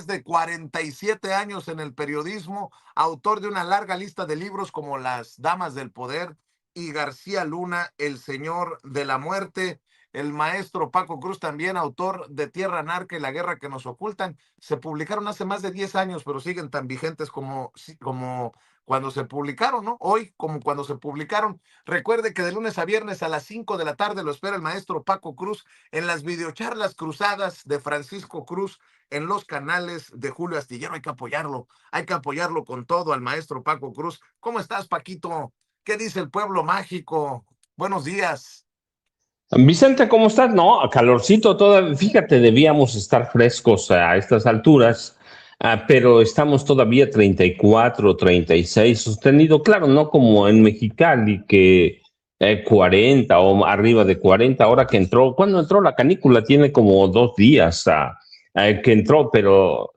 de 47 años en el periodismo, autor de una larga lista de libros como Las Damas del Poder y García Luna, El Señor de la Muerte. El maestro Paco Cruz, también autor de Tierra Narca y La Guerra que nos ocultan. Se publicaron hace más de 10 años, pero siguen tan vigentes como cuando se publicaron, ¿no? Hoy, como cuando se publicaron. Recuerde que de lunes a viernes a las 5 de la tarde lo espera el maestro Paco Cruz en las videocharlas cruzadas de Francisco Cruz en los canales de Julio Astillero. Hay que apoyarlo con todo al maestro Paco Cruz. ¿Cómo estás, Paquito? ¿Qué dice el pueblo mágico? Buenos días. Vicente, ¿cómo estás? No, calorcito todavía. Fíjate, debíamos estar frescos a estas alturas, pero estamos todavía 34, 36 sostenido. Claro, no como en Mexicali, que 40 o arriba de 40. Ahora que entró, ¿cuándo entró la canícula? Tiene como 2 días que entró, pero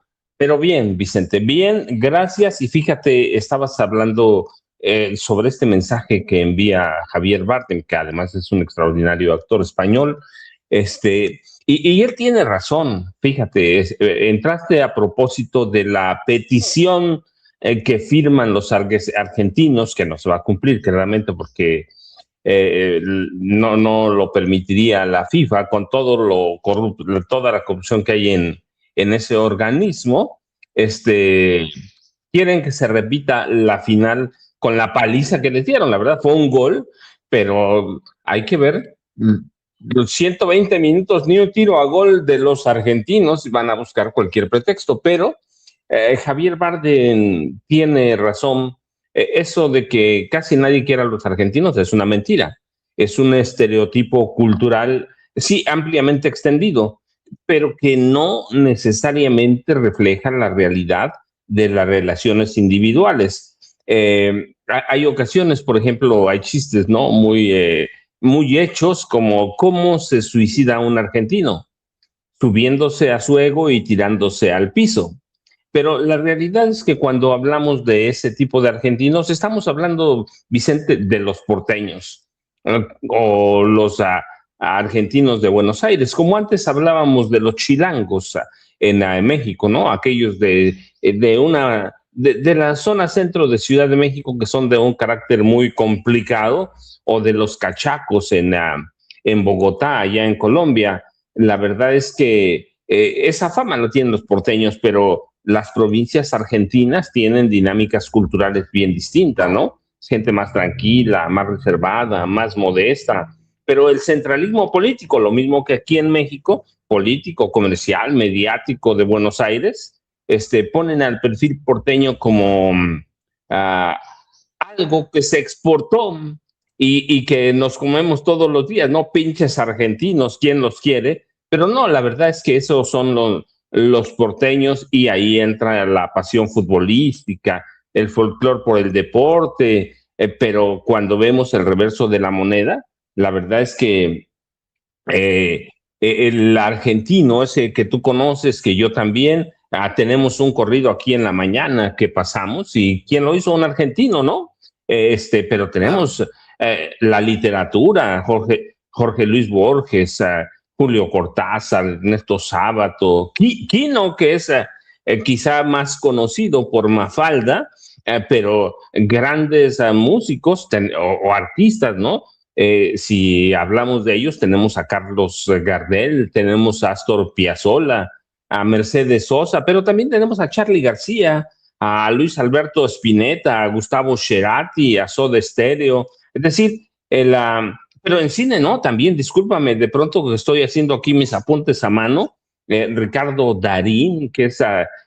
bien, Vicente, bien, gracias. Y fíjate, estabas hablando sobre este mensaje que envía Javier Bardem, que además es un extraordinario actor español. Y él tiene razón, fíjate, entraste a propósito de la petición que firman los argentinos, que no se va a cumplir claramente porque no lo permitiría la FIFA con todo lo corrupto, toda la corrupción que hay en ese organismo. Quieren que se repita la final con la paliza que les dieron. La verdad fue un gol, pero hay que ver los 120 minutos, ni un tiro a gol de los argentinos, van a buscar cualquier pretexto, pero Javier Bardem tiene razón. Eso de que casi nadie quiera a los argentinos es una mentira. Es un estereotipo cultural, sí, ampliamente extendido, pero que no necesariamente refleja la realidad de las relaciones individuales. Hay ocasiones, por ejemplo, hay chistes, ¿no? Muy hechos, como cómo se suicida un argentino, subiéndose a su ego y tirándose al piso. Pero la realidad es que cuando hablamos de ese tipo de argentinos, estamos hablando, Vicente, de los porteños o los argentinos de Buenos Aires, como antes hablábamos de los chilangos en México, ¿no? Aquellos de la zona centro de Ciudad de México que son de un carácter muy complicado, o de los cachacos en Bogotá, allá en Colombia. La verdad es que esa fama no tienen los porteños, pero las provincias argentinas tienen dinámicas culturales bien distintas, ¿no? Gente más tranquila, más reservada, más modesta, pero el centralismo político, lo mismo que aquí en México, político, comercial, mediático de Buenos Aires, ponen al perfil porteño como algo que se exportó y que nos comemos todos los días, ¿no? Pinches argentinos, ¿quién los quiere? Pero no, la verdad es que esos son los porteños, y ahí entra la pasión futbolística, el folclore por el deporte, pero cuando vemos el reverso de la moneda, la verdad es que el argentino, ese que tú conoces, que yo también, tenemos un corrido aquí en la mañana que pasamos, y ¿quién lo hizo? Un argentino, ¿no? Pero tenemos la literatura, Jorge Luis Borges, Julio Cortázar, Ernesto Sábato, Quino, que es quizá más conocido por Mafalda, pero grandes músicos o artistas, ¿no? Si hablamos de ellos, tenemos a Carlos Gardel, tenemos a Astor Piazzolla, a Mercedes Sosa, pero también tenemos a Charly García, a Luis Alberto Spinetta, a Gustavo Cerati, a Soda Stereo. Es decir, pero en cine, ¿no? También, discúlpame, de pronto que estoy haciendo aquí mis apuntes a mano, Ricardo Darín, que es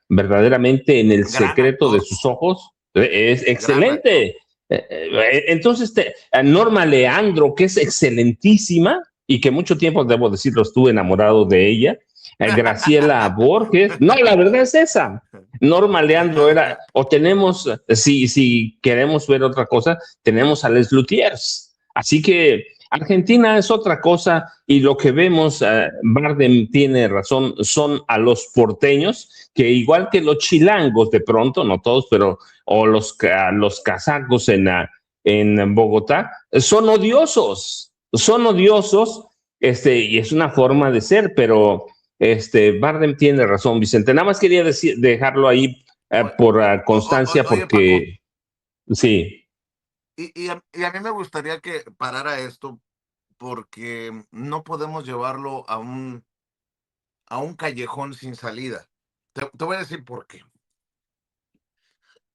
verdaderamente En el secreto de sus ojos, es excelente. Entonces, Norma Leandro, que es excelentísima y que mucho tiempo, debo decirlo, estuve enamorado de ella. Graciela Borges, no, la verdad es esa. Norma Leandro era, o tenemos, si queremos ver otra cosa, tenemos a Les Luthiers. Así que Argentina es otra cosa, y lo que vemos, Bardem tiene razón, son a los porteños, que igual que los chilangos de pronto, no todos, pero o los casacos en Bogotá, son odiosos, y es una forma de ser, pero Bardem tiene razón, Vicente. Nada más quería dejarlo ahí por constancia, Oye, Paco, porque sí. y a mí me gustaría que parara esto porque no podemos llevarlo a un callejón sin salida. Te voy a decir por qué.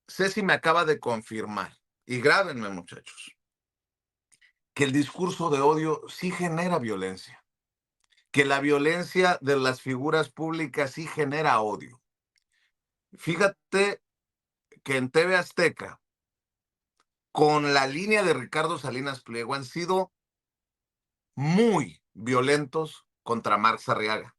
Ceci me acaba de confirmar, y grábenme, muchachos, que el discurso de odio sí genera violencia, que la violencia de las figuras públicas sí genera odio. Fíjate que en TV Azteca, con la línea de Ricardo Salinas Pliego, han sido muy violentos contra Marx Arriaga,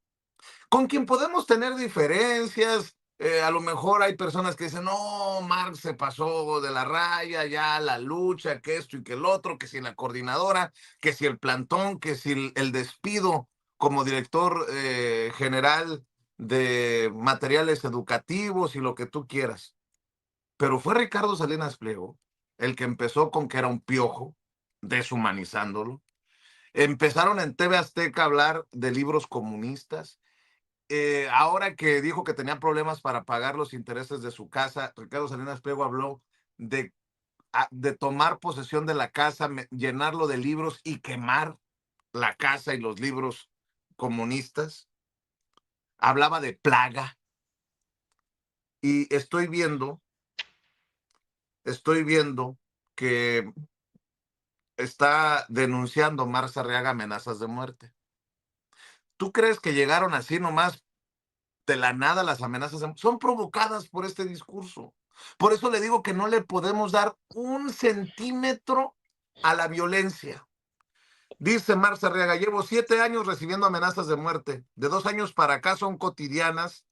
con quien podemos tener diferencias. A lo mejor hay personas que dicen, no, Marx se pasó de la raya, ya la lucha, que esto y que el otro, que si la coordinadora, que si el plantón, que si el despido como director general de materiales educativos y lo que tú quieras. Pero fue Ricardo Salinas Pliego el que empezó con que era un piojo, deshumanizándolo. Empezaron en TV Azteca a hablar de libros comunistas. Ahora que dijo que tenía problemas para pagar los intereses de su casa, Ricardo Salinas Pliego habló de tomar posesión de la casa, llenarlo de libros y quemar la casa y los libros comunistas. Hablaba de plaga. Y estoy viendo que está denunciando Marx Arriaga amenazas de muerte. ¿Tú crees que llegaron así nomás de la nada las amenazas? Son provocadas por este discurso. Por eso le digo que no le podemos dar un centímetro a la violencia. Dice Marx Arriaga, llevo 7 años recibiendo amenazas de muerte. De 2 años para acá son cotidianas,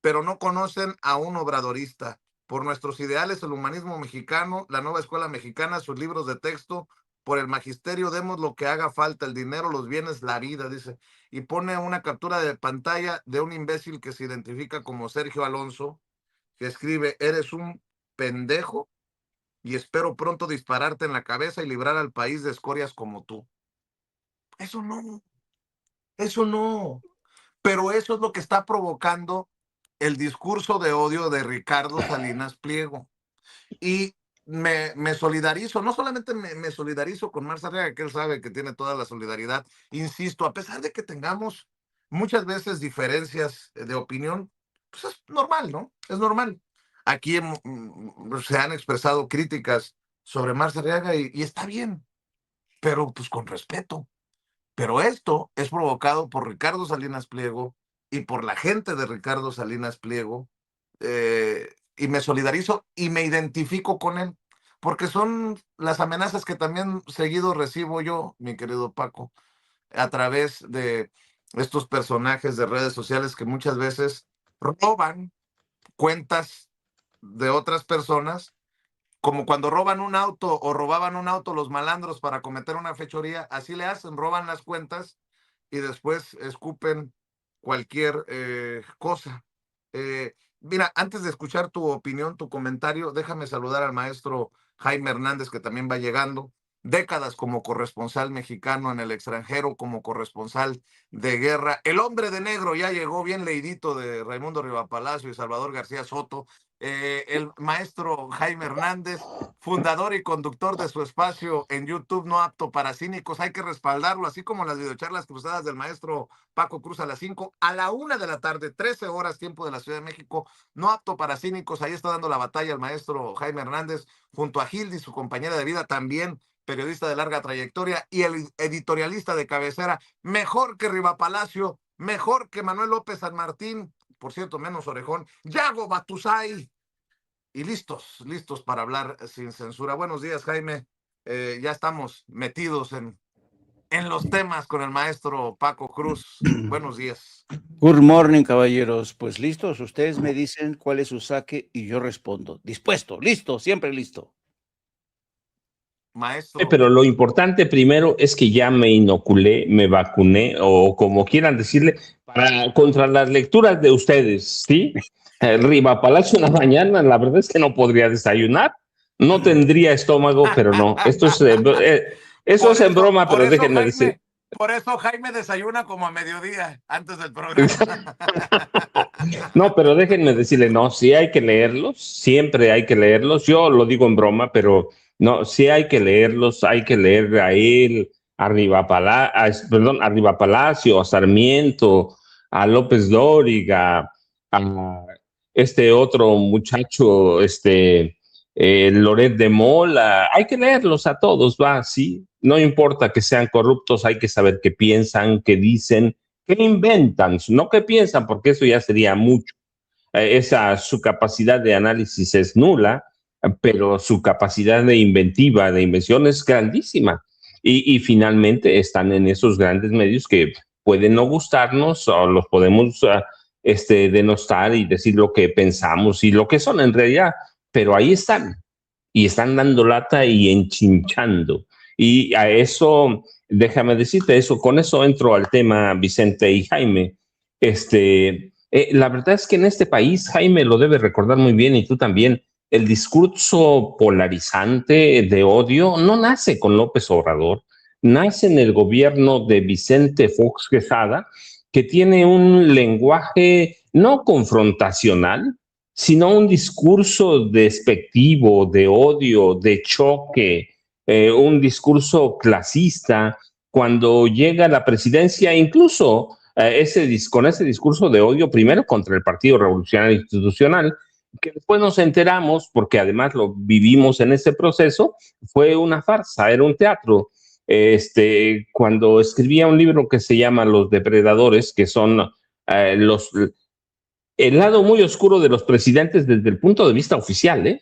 pero no conocen a un obradorista. Por nuestros ideales, el humanismo mexicano, la nueva escuela mexicana, sus libros de texto, por el magisterio demos lo que haga falta, el dinero, los bienes, la vida, dice. Y pone una captura de pantalla de un imbécil que se identifica como Sergio Alonso, que escribe, eres un pendejo y espero pronto dispararte en la cabeza y librar al país de escorias como tú. Eso no, eso no. Pero eso es lo que está provocando el discurso de odio de Ricardo Salinas Pliego. Y me solidarizo, no solamente me solidarizo con Marx Arriaga, que él sabe que tiene toda la solidaridad, insisto, a pesar de que tengamos muchas veces diferencias de opinión, pues es normal, ¿no? Es normal. Aquí se han expresado críticas sobre Marx Arriaga y está bien, pero pues con respeto. Pero esto es provocado por Ricardo Salinas Pliego y por la gente de Ricardo Salinas Pliego, y me solidarizo y me identifico con él, porque son las amenazas que también seguido recibo yo, mi querido Paco, a través de estos personajes de redes sociales que muchas veces roban cuentas de otras personas, como cuando roban un auto o robaban un auto los malandros para cometer una fechoría, así le hacen, roban las cuentas y después escupen cualquier cosa. Mira, antes de escuchar tu opinión, tu comentario, déjame saludar al maestro Jaime Hernández, que también va llegando. Décadas como corresponsal mexicano en el extranjero, como corresponsal de guerra. El hombre de negro ya llegó, bien leidito, de Raimundo Rivapalacio y Salvador García Soto. El maestro Jaime Hernández, fundador y conductor de su espacio en YouTube No Apto para Cínicos. Hay que respaldarlo, así como las videocharlas cruzadas del maestro Paco Cruz a las 5, a la 1 de la tarde, 13 horas tiempo de la Ciudad de México. No Apto para Cínicos, ahí está dando la batalla el maestro Jaime Hernández, junto a Gildi, su compañera de vida, también periodista de larga trayectoria y el editorialista de cabecera, mejor que Rivapalacio, mejor que Manuel López San Martín, por cierto, menos orejón, Yago Batusay, y listos para hablar sin censura. Buenos días, Jaime. Ya estamos metidos en los temas con el maestro Paco Cruz. Buenos días. Good morning, caballeros. Pues listos, ustedes me dicen cuál es su saque y yo respondo. Dispuesto, listo, siempre listo. Maestro. Pero lo importante primero es que ya me inoculé, me vacuné, o como quieran decirle, contra las lecturas de ustedes, ¿sí? Rivapalacio en la mañana, la verdad es que no podría desayunar, no tendría estómago, pero no. Esto es, eso es en broma, pero déjenme decir. Por eso Jaime desayuna como a mediodía, antes del programa. No, pero déjenme decirle, no, sí hay que leerlos, siempre hay que leerlos. Yo lo digo en broma, pero no, sí hay que leerlos, hay que leer a él, Arriba Palacio, a Sarmiento, a López Dóriga, a este otro muchacho, Loret de Mola. Hay que leerlos a todos, va, sí. No importa que sean corruptos, hay que saber qué piensan, qué dicen, qué inventan, no qué piensan, porque eso ya sería mucho. Su capacidad de análisis es nula, pero su capacidad de inventiva, de invención es grandísima. Y finalmente están en esos grandes medios que pueden no gustarnos o los podemos denostar y decir lo que pensamos y lo que son en realidad, pero ahí están y están dando lata y enchinchando. Y a eso, déjame decirte eso, con eso entro al tema, Vicente y Jaime. La verdad es que en este país, Jaime lo debe recordar muy bien y tú también, el discurso polarizante de odio no nace con López Obrador, nace en el gobierno de Vicente Fox Quesada, que tiene un lenguaje no confrontacional, sino un discurso despectivo, de odio, de choque, un discurso clasista. Cuando llega a la presidencia, incluso con ese discurso de odio, primero contra el Partido Revolucionario Institucional, que después nos enteramos, porque además lo vivimos en ese proceso, fue una farsa, era un teatro. Cuando escribía un libro que se llama Los Depredadores, que son el lado muy oscuro de los presidentes desde el punto de vista oficial,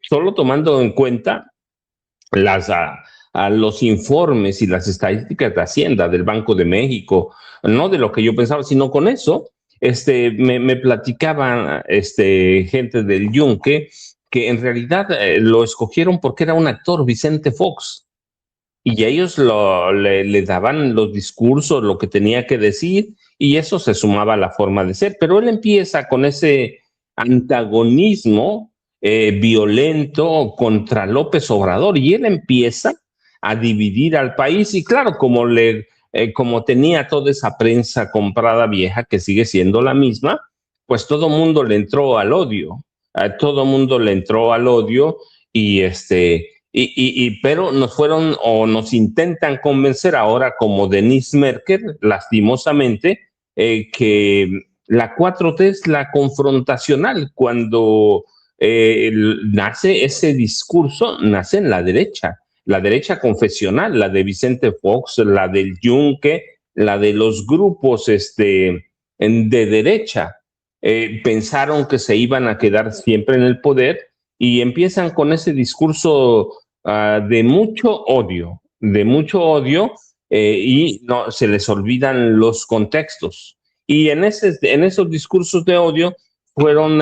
solo tomando en cuenta a los informes y las estadísticas de Hacienda del Banco de México, no de lo que yo pensaba, sino con eso, me platicaban gente del Yunque que en realidad lo escogieron porque era un actor, Vicente Fox, y ellos le daban los discursos, lo que tenía que decir, y eso se sumaba a la forma de ser. Pero él empieza con ese antagonismo violento contra López Obrador, y él empieza a dividir al país, y claro, como tenía toda esa prensa comprada vieja, que sigue siendo la misma, pues todo mundo le entró al odio, todo mundo le entró al odio, y pero nos intentan convencer ahora, como Denise Merkel, lastimosamente, que la 4T es la confrontacional. Cuando nace ese discurso, nace en la derecha confesional, la de Vicente Fox, la del Yunque, la de los grupos de derecha. Pensaron que se iban a quedar siempre en el poder y empiezan con ese discurso de mucho odio, y no se les olvidan los contextos. Y en esos discursos de odio fueron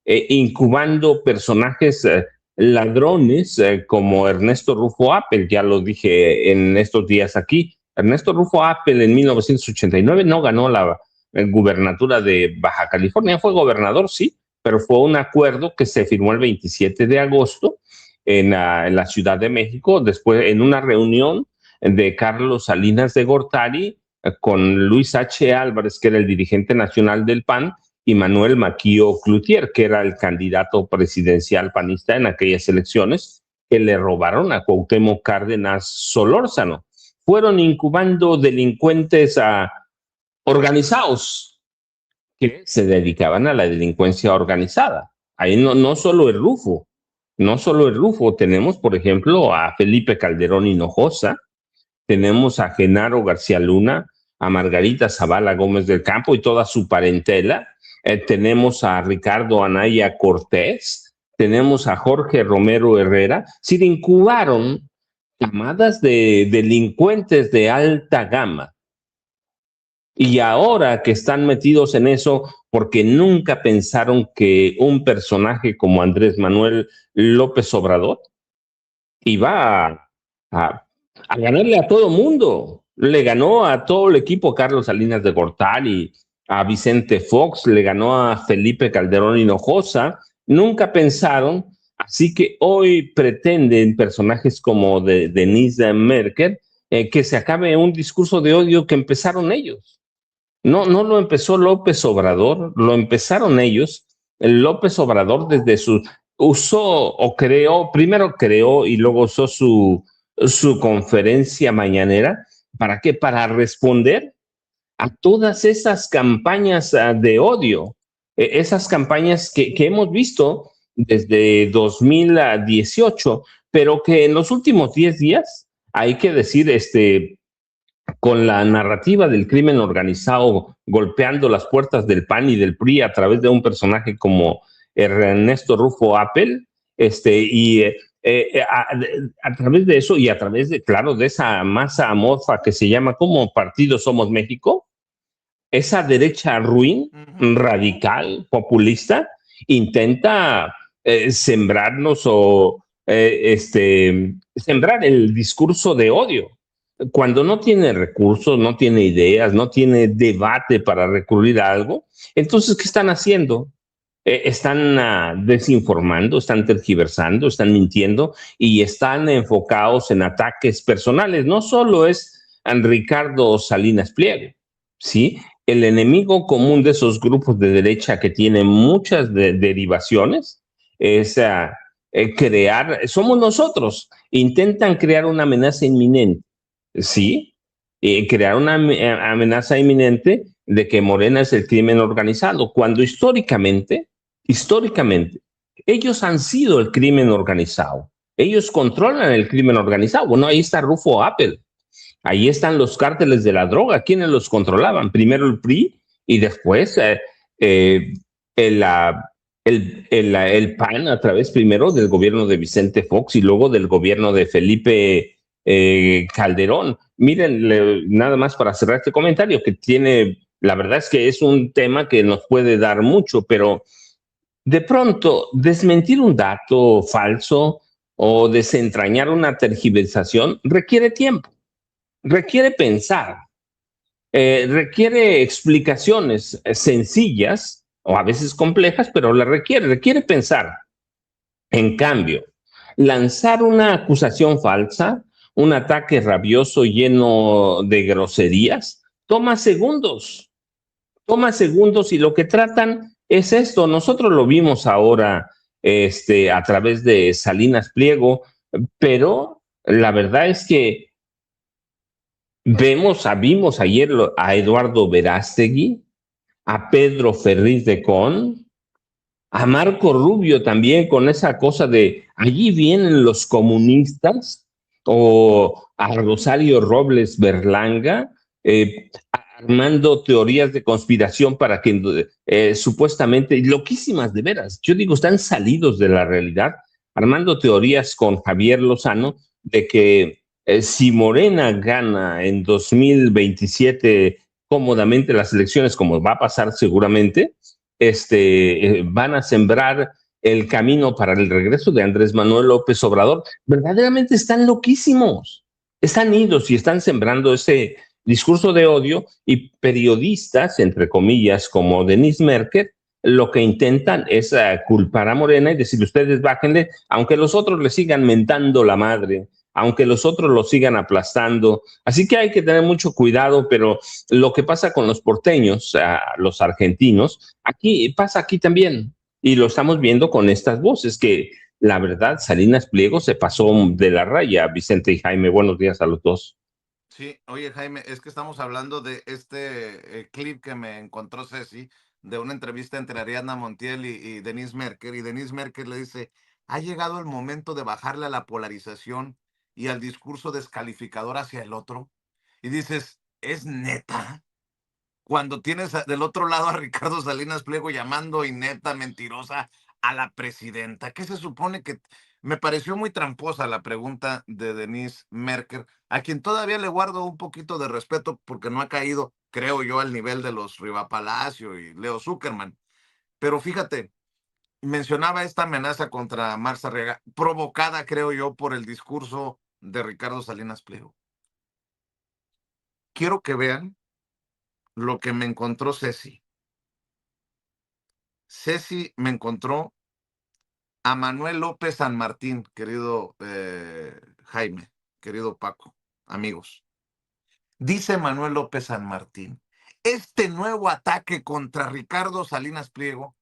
incubando personajes ladrones como Ernesto Rufo Appel, ya lo dije en estos días aquí. Ernesto Rufo Appel en 1989 no ganó la gubernatura de Baja California, fue gobernador, sí, pero fue un acuerdo que se firmó el 27 de agosto en la Ciudad de México, después en una reunión de Carlos Salinas de Gortari con Luis H. Álvarez, que era el dirigente nacional del PAN, y Manuel Maquío Cloutier, que era el candidato presidencial panista en aquellas elecciones, que le robaron a Cuauhtémoc Cárdenas Solórzano. Fueron incubando delincuentes organizados que se dedicaban a la delincuencia organizada. Ahí no solo el Rufo, tenemos, por ejemplo, a Felipe Calderón Hinojosa, tenemos a Genaro García Luna, a Margarita Zavala Gómez del Campo y toda su parentela, tenemos a Ricardo Anaya Cortés, tenemos a Jorge Romero Herrera. Se incubaron camadas de delincuentes de alta gama. Y ahora que están metidos en eso, porque nunca pensaron que un personaje como Andrés Manuel López Obrador iba a ganarle a todo mundo. Le ganó a todo el equipo, Carlos Salinas de Gortari, a Vicente Fox, le ganó a Felipe Calderón Hinojosa. Nunca pensaron, así que hoy pretenden personajes como Denise Merkel que se acabe un discurso de odio que empezaron ellos. No, no lo empezó López Obrador, lo empezaron ellos. El López Obrador desde su usó o creó, primero creó y luego usó su conferencia mañanera. ¿Para qué? Para responder a todas esas campañas de odio, esas campañas que hemos visto desde 2018, pero que en los últimos 10 días, hay que decir, con la narrativa del crimen organizado golpeando las puertas del PAN y del PRI a través de un personaje como Ernesto Rufo Appel, y a través de eso y a través de, claro, de esa masa amorfa que se llama como Partido Somos México, esa derecha ruin, radical, populista, intenta sembrarnos o sembrar el discurso de odio. Cuando no tiene recursos, no tiene ideas, no tiene debate para recurrir a algo, entonces, ¿qué están haciendo? Están desinformando, están tergiversando, están mintiendo y están enfocados en ataques personales. No solo es a Ricardo Salinas Pliego, ¿sí? El enemigo común de esos grupos de derecha que tienen muchas derivaciones es crear, somos nosotros, intentan crear una amenaza inminente, ¿sí? Crear una amenaza inminente de que Morena es el crimen organizado, cuando históricamente, ellos han sido el crimen organizado. Ellos controlan el crimen organizado. Bueno, ahí está Rufo Appel. Ahí están los cárteles de la droga. ¿Quiénes los controlaban? Primero el PRI y después eh, el, el PAN a través primero del gobierno de Vicente Fox y luego del gobierno de Felipe Calderón. Miren, nada más para cerrar este comentario, que tiene, la verdad es que es un tema que nos puede dar mucho, pero de pronto desmentir un dato falso o desentrañar una tergiversación requiere tiempo, requiere pensar, requiere explicaciones sencillas o a veces complejas, pero la requiere pensar. En cambio, lanzar una acusación falsa, un ataque rabioso lleno de groserías, toma segundos y lo que tratan es esto. Nosotros lo vimos ahora a través de Salinas Pliego, pero la verdad es que vimos ayer a Eduardo Verástegui, a Pedro Ferriz de Con, a Marco Rubio también con esa cosa de allí vienen los comunistas, o a Rosario Robles Berlanga, armando teorías de conspiración para que supuestamente, loquísimas de veras, yo digo, están salidos de la realidad, armando teorías con Javier Lozano de que si Morena gana en 2027 cómodamente las elecciones, como va a pasar seguramente, van a sembrar el camino para el regreso de Andrés Manuel López Obrador. Verdaderamente están loquísimos, están idos y están sembrando ese discurso de odio, y periodistas, entre comillas, como Denise Merker, lo que intentan es culpar a Morena y decir, ustedes bájenle, aunque los otros le sigan mentando la madre, aunque los otros lo sigan aplastando. Así que hay que tener mucho cuidado, pero lo que pasa con los porteños, los argentinos, aquí pasa aquí también. Y lo estamos viendo con estas voces que, la verdad, Salinas Pliego se pasó de la raya. Vicente y Jaime, buenos días a los dos. Sí, oye Jaime, es que estamos hablando de este clip que me encontró Ceci, de una entrevista entre Ariadna Montiel y Denise Merker, y Denise Merker le dice, ha llegado el momento de bajarle a la polarización y al discurso descalificador hacia el otro. Y dices, ¿es neta? Cuando tienes del otro lado a Ricardo Salinas Pliego llamando inepta, mentirosa a la presidenta. ¿Qué se supone que? Me pareció muy tramposa la pregunta de Denise Merker, a quien todavía le guardo un poquito de respeto porque no ha caído, creo yo, al nivel de los Riva Palacio y Leo Zuckerman. Pero fíjate, mencionaba esta amenaza contra Marza Riega, provocada, creo yo, por el discurso de Ricardo Salinas Pliego. Quiero que vean lo que me encontró Ceci. Ceci me encontró a Manuel López San Martín, querido Jaime, querido Paco. amigos. Dice Manuel López San Martín, este nuevo ataque contra Ricardo Salinas Pliego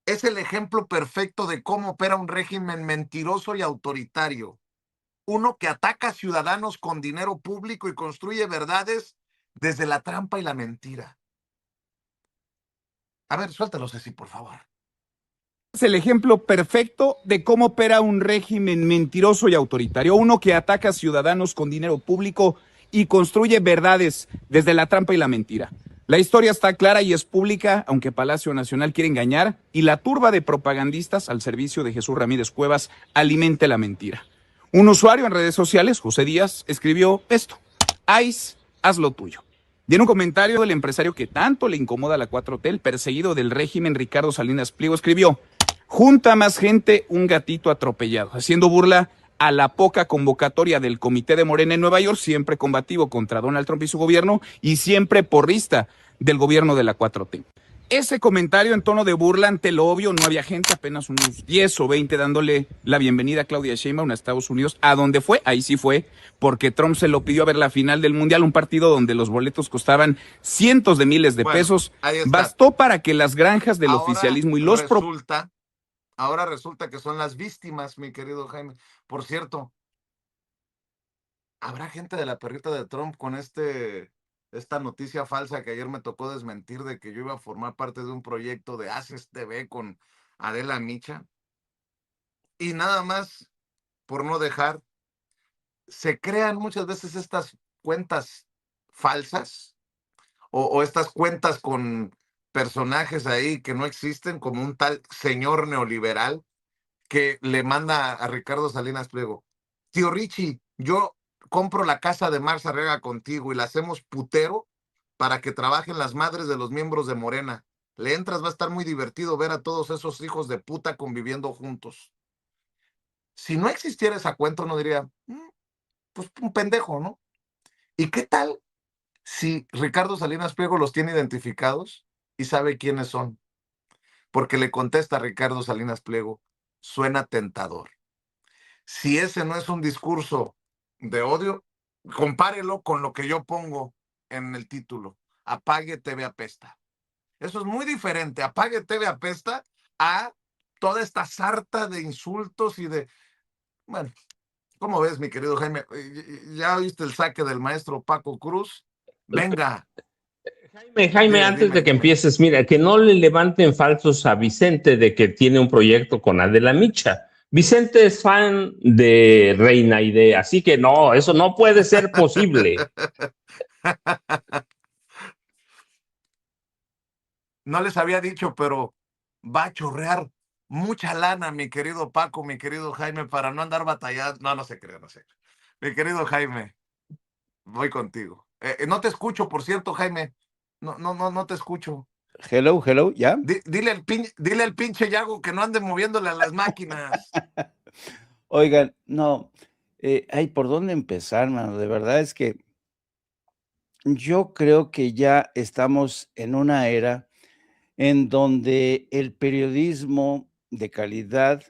es el ejemplo perfecto de cómo opera un régimen mentiroso y autoritario. Uno que ataca a ciudadanos con dinero público y construye verdades desde la trampa y la mentira. A ver, suéltalo, Ceci, por favor. Es el ejemplo perfecto de cómo opera un régimen mentiroso y autoritario. Uno que ataca a ciudadanos con dinero público y construye verdades desde la trampa y la mentira. La historia está clara y es pública, aunque Palacio Nacional quiere engañar y la turba de propagandistas al servicio de Jesús Ramírez Cuevas alimente la mentira. Un usuario en redes sociales, José Díaz, escribió esto: ICE, haz lo tuyo. Y en un comentario del empresario que tanto le incomoda a la 4T, el perseguido del régimen Ricardo Salinas Pliego, escribió: junta más gente un gatito atropellado, haciendo burla a la poca convocatoria del Comité de Morena en Nueva York, siempre combativo contra Donald Trump y su gobierno, y siempre porrista del gobierno de la 4T. Ese comentario en tono de burla ante lo obvio, no había gente, apenas unos 10 o 20 dándole la bienvenida a Claudia Sheinbaum a Estados Unidos, a donde fue, ahí sí fue, porque Trump se lo pidió a ver la final del Mundial, un partido donde los boletos costaban cientos de miles de pesos. Bastó para que las granjas del oficialismo y los... Ahora resulta que son las víctimas, mi querido Jaime. Por cierto, ¿habrá gente de la perrita de Trump con esta noticia falsa que ayer me tocó desmentir de que yo iba a formar parte de un proyecto de Haces TV con Adela Micha? Y nada más, por no dejar, se crean muchas veces estas cuentas falsas o estas cuentas con personajes ahí que no existen, como un tal señor neoliberal que le manda a Ricardo Salinas Pliego: tío Richie, yo compro la casa de Marza Rega contigo y la hacemos putero para que trabajen las madres de los miembros de Morena. Le entras, va a estar muy divertido ver a todos esos hijos de puta conviviendo juntos. Si no existiera esa cuenta, uno diría, pues un pendejo, ¿no? ¿Y qué tal si Ricardo Salinas Pliego los tiene identificados y sabe quiénes son? Porque le contesta a Ricardo Salinas Pliego: suena tentador. Si ese no es un discurso de odio, compárelo con lo que yo pongo en el título: Apague TV Apesta. Eso es muy diferente, Apague TV Apesta, a toda esta sarta de insultos y de... Bueno, ¿cómo ves, mi querido Jaime? ¿Ya oíste el saque del maestro Paco Cruz? Venga. Jaime, antes de que empieces, mira, que no le levanten falsos a Vicente de que tiene un proyecto con Adela Micha. Vicente es fan de Reina Idea, así que no, eso no puede ser posible. No les había dicho, pero va a chorrear mucha lana, mi querido Paco, mi querido Jaime, para no andar batallando. No, no se crea, no se crea. Mi querido Jaime, voy contigo. No te escucho, por cierto, Jaime. No te escucho. Hello, ¿ya? Dile al pinche Yago que no ande moviéndole a las máquinas. Oigan, no, ay, ¿por dónde empezar, mano? De verdad es que yo creo que ya estamos en una era en donde el periodismo de calidad,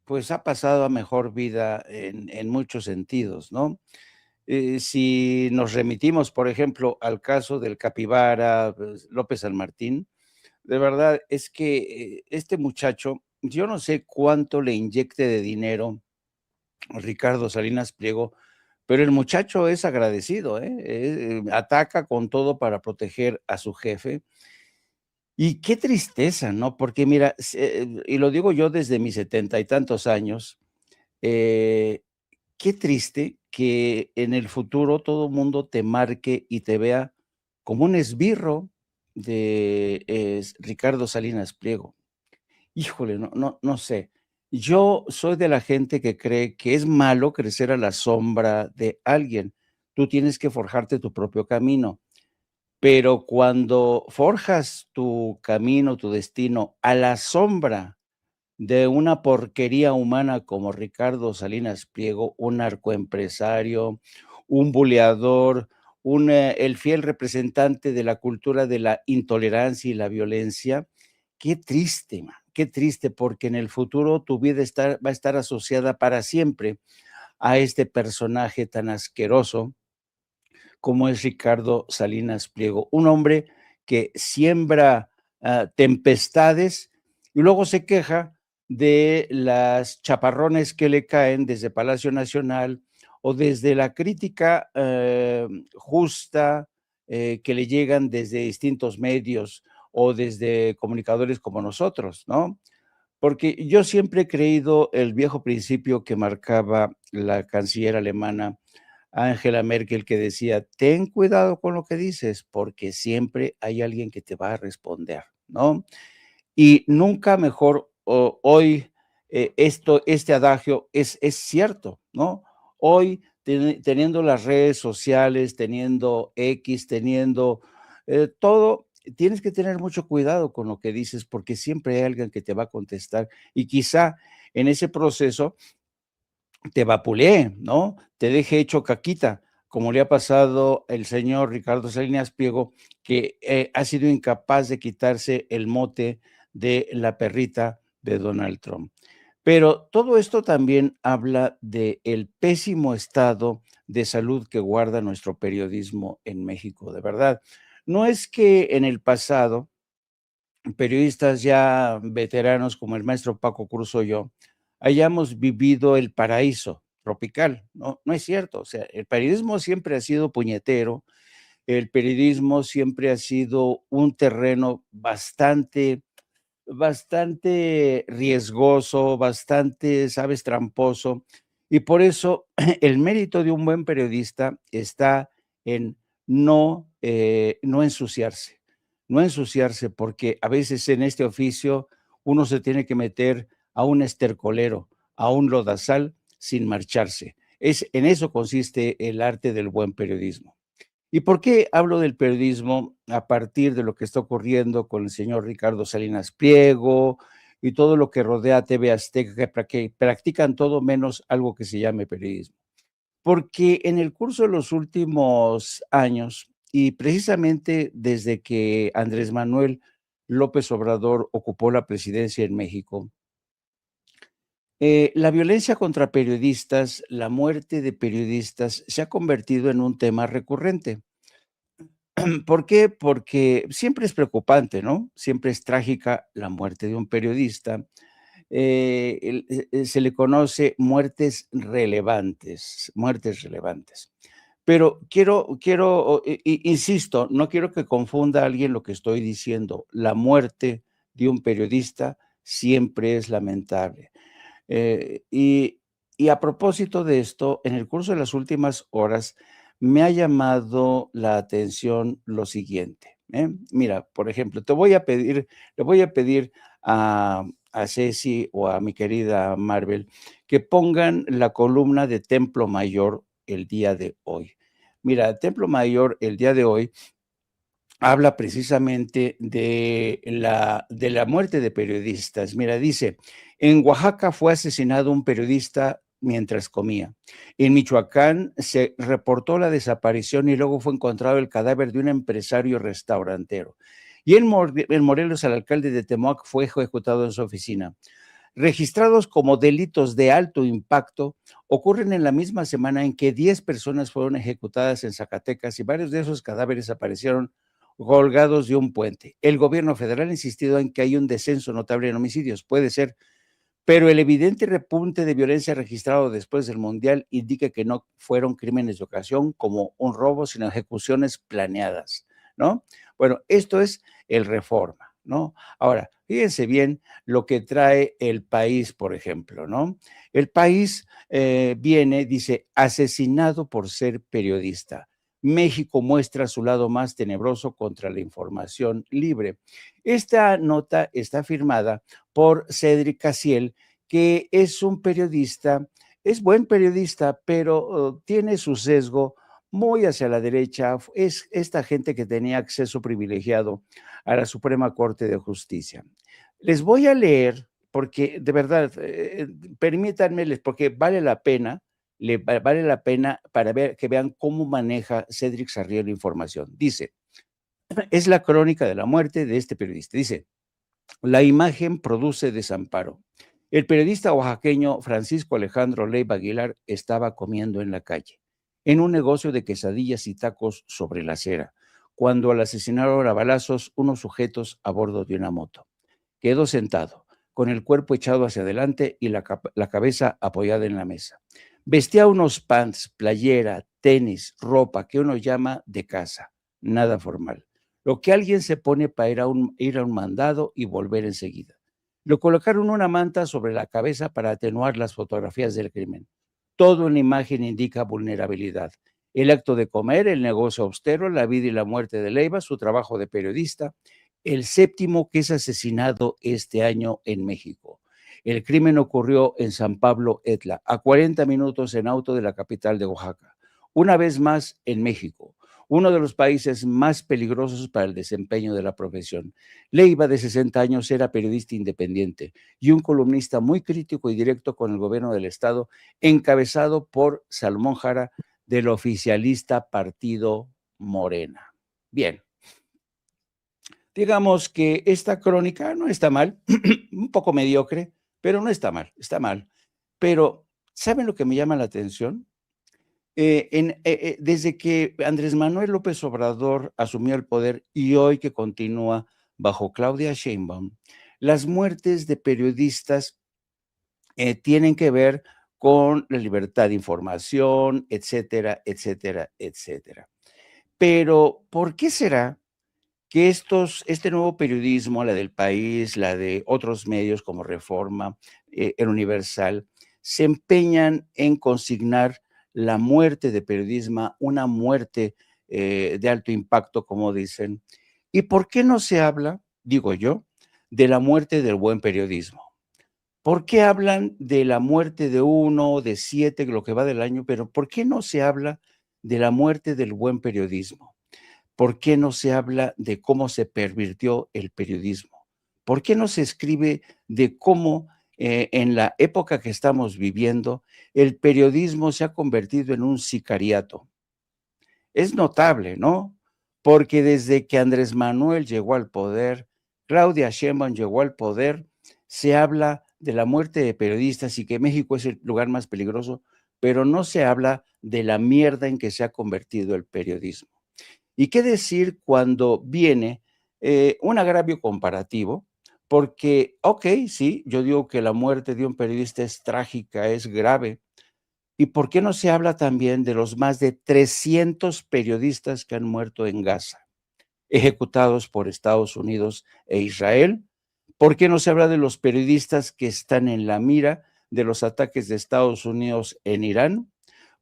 pues ha pasado a mejor vida en muchos sentidos, ¿no? Si nos remitimos, por ejemplo, al caso del Capibara, pues, López San Martín, de verdad es que este muchacho, yo no sé cuánto le inyecte de dinero a Ricardo Salinas Pliego, pero el muchacho es agradecido, ¿eh? Ataca con todo para proteger a su jefe. Y qué tristeza, ¿no? Porque mira, y lo digo yo desde mis 70 y tantos años, qué triste que en el futuro todo mundo te marque y te vea como un esbirro de Ricardo Salinas Pliego. Híjole, no sé. Yo soy de la gente que cree que es malo crecer a la sombra de alguien. Tú tienes que forjarte tu propio camino. Pero cuando forjas tu camino, tu destino a la sombra de una porquería humana como Ricardo Salinas Pliego, un narcoempresario, un buleador, el fiel representante de la cultura de la intolerancia y la violencia, qué triste, porque en el futuro tu vida va a estar asociada para siempre a este personaje tan asqueroso como es Ricardo Salinas Pliego, un hombre que siembra tempestades y luego se queja de las chaparrones que le caen desde Palacio Nacional o desde la crítica justa que le llegan desde distintos medios o desde comunicadores como nosotros, ¿no? Porque yo siempre he creído el viejo principio que marcaba la canciller alemana Angela Merkel, que decía: ten cuidado con lo que dices, porque siempre hay alguien que te va a responder, ¿no? Y nunca mejor hoy este adagio es cierto, ¿no? Hoy teniendo las redes sociales, teniendo X, teniendo todo, tienes que tener mucho cuidado con lo que dices porque siempre hay alguien que te va a contestar y quizá en ese proceso te vapulee, ¿no? Te deje hecho caquita, como le ha pasado el señor Ricardo Salinas Pliego, que ha sido incapaz de quitarse el mote de la perrita de Donald Trump. Pero todo esto también habla del pésimo estado de salud que guarda nuestro periodismo en México, de verdad. No es que en el pasado periodistas ya veteranos como el maestro Paco Cruz o yo, hayamos vivido el paraíso tropical, ¿no? No es cierto, o sea, el periodismo siempre ha sido puñetero, el periodismo siempre ha sido un terreno bastante riesgoso, bastante, sabes, tramposo, y por eso el mérito de un buen periodista está en no ensuciarse, no ensuciarse, porque a veces en este oficio uno se tiene que meter a un estercolero, a un lodazal sin marcharse. En eso consiste el arte del buen periodismo. ¿Y por qué hablo del periodismo a partir de lo que está ocurriendo con el señor Ricardo Salinas Pliego y todo lo que rodea a TV Azteca, que practican todo menos algo que se llame periodismo? Porque en el curso de los últimos años, y precisamente desde que Andrés Manuel López Obrador ocupó la presidencia en México, la violencia contra periodistas, la muerte de periodistas se ha convertido en un tema recurrente. ¿Por qué? Porque siempre es preocupante, ¿no? Siempre es trágica la muerte de un periodista. Se le conoce muertes relevantes. Pero insisto, no quiero que confunda a alguien lo que estoy diciendo. La muerte de un periodista siempre es lamentable. Eh, y, y a propósito de esto, en el curso de las últimas horas me ha llamado la atención lo siguiente. Mira, por ejemplo, le voy a pedir a Ceci o a mi querida Marvel que pongan la columna de Templo Mayor el día de hoy. Mira, Templo Mayor el día de hoy habla precisamente de la muerte de periodistas. Mira, dice, en Oaxaca fue asesinado un periodista mientras comía. En Michoacán se reportó la desaparición y luego fue encontrado el cadáver de un empresario restaurantero. Y en Morelos, el alcalde de Temoac fue ejecutado en su oficina. Registrados como delitos de alto impacto, ocurren en la misma semana en que 10 personas fueron ejecutadas en Zacatecas y varios de esos cadáveres aparecieron colgados de un puente. El gobierno federal ha insistido en que hay un descenso notable en homicidios, puede ser, pero el evidente repunte de violencia registrado después del Mundial indica que no fueron crímenes de ocasión como un robo, sino ejecuciones planeadas, ¿no? Bueno, esto es el Reforma, ¿no? Ahora, fíjense bien lo que trae El País, por ejemplo, ¿no? El País dice, asesinado por ser periodista. México muestra su lado más tenebroso contra la información libre. Esta nota está firmada por Cédric Cassiel, que es un periodista, es buen periodista, pero tiene su sesgo muy hacia la derecha. Es esta gente que tenía acceso privilegiado a la Suprema Corte de Justicia. Les voy a leer, porque de verdad, permítanme, porque vale la pena para ver que vean cómo maneja Cédric Sarrión la información. Dice, es la crónica de la muerte de este periodista. Dice, la imagen produce desamparo. El periodista oaxaqueño Francisco Alejandro Leiva Aguilar estaba comiendo en la calle, en un negocio de quesadillas y tacos sobre la acera, cuando al asesinaron a balazos unos sujetos a bordo de una moto. Quedó sentado, con el cuerpo echado hacia adelante y la cabeza apoyada en la mesa. Vestía unos pants, playera, tenis, ropa que uno llama de casa, nada formal. Lo que alguien se pone para ir a un mandado y volver enseguida. Le colocaron una manta sobre la cabeza para atenuar las fotografías del crimen. Todo en la imagen indica vulnerabilidad. El acto de comer, el negocio austero, la vida y la muerte de Leiva, su trabajo de periodista, el séptimo que es asesinado este año en México. El crimen ocurrió en San Pablo Etla, a 40 minutos en auto de la capital de Oaxaca. Una vez más en México, uno de los países más peligrosos para el desempeño de la profesión. Leiva, de 60 años, era periodista independiente y un columnista muy crítico y directo con el gobierno del estado, encabezado por Salomón Jara, del oficialista Partido Morena. Bien. Digamos que esta crónica no está mal, un poco mediocre, pero no está mal, está mal. Pero, ¿saben lo que me llama la atención? Desde que Andrés Manuel López Obrador asumió el poder y hoy que continúa bajo Claudia Sheinbaum, las muertes de periodistas tienen que ver con la libertad de información, etcétera, etcétera, etcétera. Pero, ¿por qué será que este nuevo periodismo, la del País, la de otros medios como Reforma, el Universal, se empeñan en consignar la muerte de periodismo, una muerte de alto impacto, como dicen? ¿Y por qué no se habla, digo yo, de la muerte del buen periodismo? ¿Por qué hablan de la muerte de 1, de 7, lo que va del año, pero por qué no se habla de la muerte del buen periodismo? ¿Por qué no se habla de cómo se pervirtió el periodismo? ¿Por qué no se escribe de cómo en la época que estamos viviendo el periodismo se ha convertido en un sicariato? Es notable, ¿no? Porque desde que Andrés Manuel llegó al poder, Claudia Sheinbaum llegó al poder, se habla de la muerte de periodistas y que México es el lugar más peligroso, pero no se habla de la mierda en que se ha convertido el periodismo. ¿Y qué decir cuando viene un agravio comparativo? Porque, ok, sí, yo digo que la muerte de un periodista es trágica, es grave. ¿Y por qué no se habla también de los más de 300 periodistas que han muerto en Gaza, ejecutados por Estados Unidos e Israel? ¿Por qué no se habla de los periodistas que están en la mira de los ataques de Estados Unidos en Irán?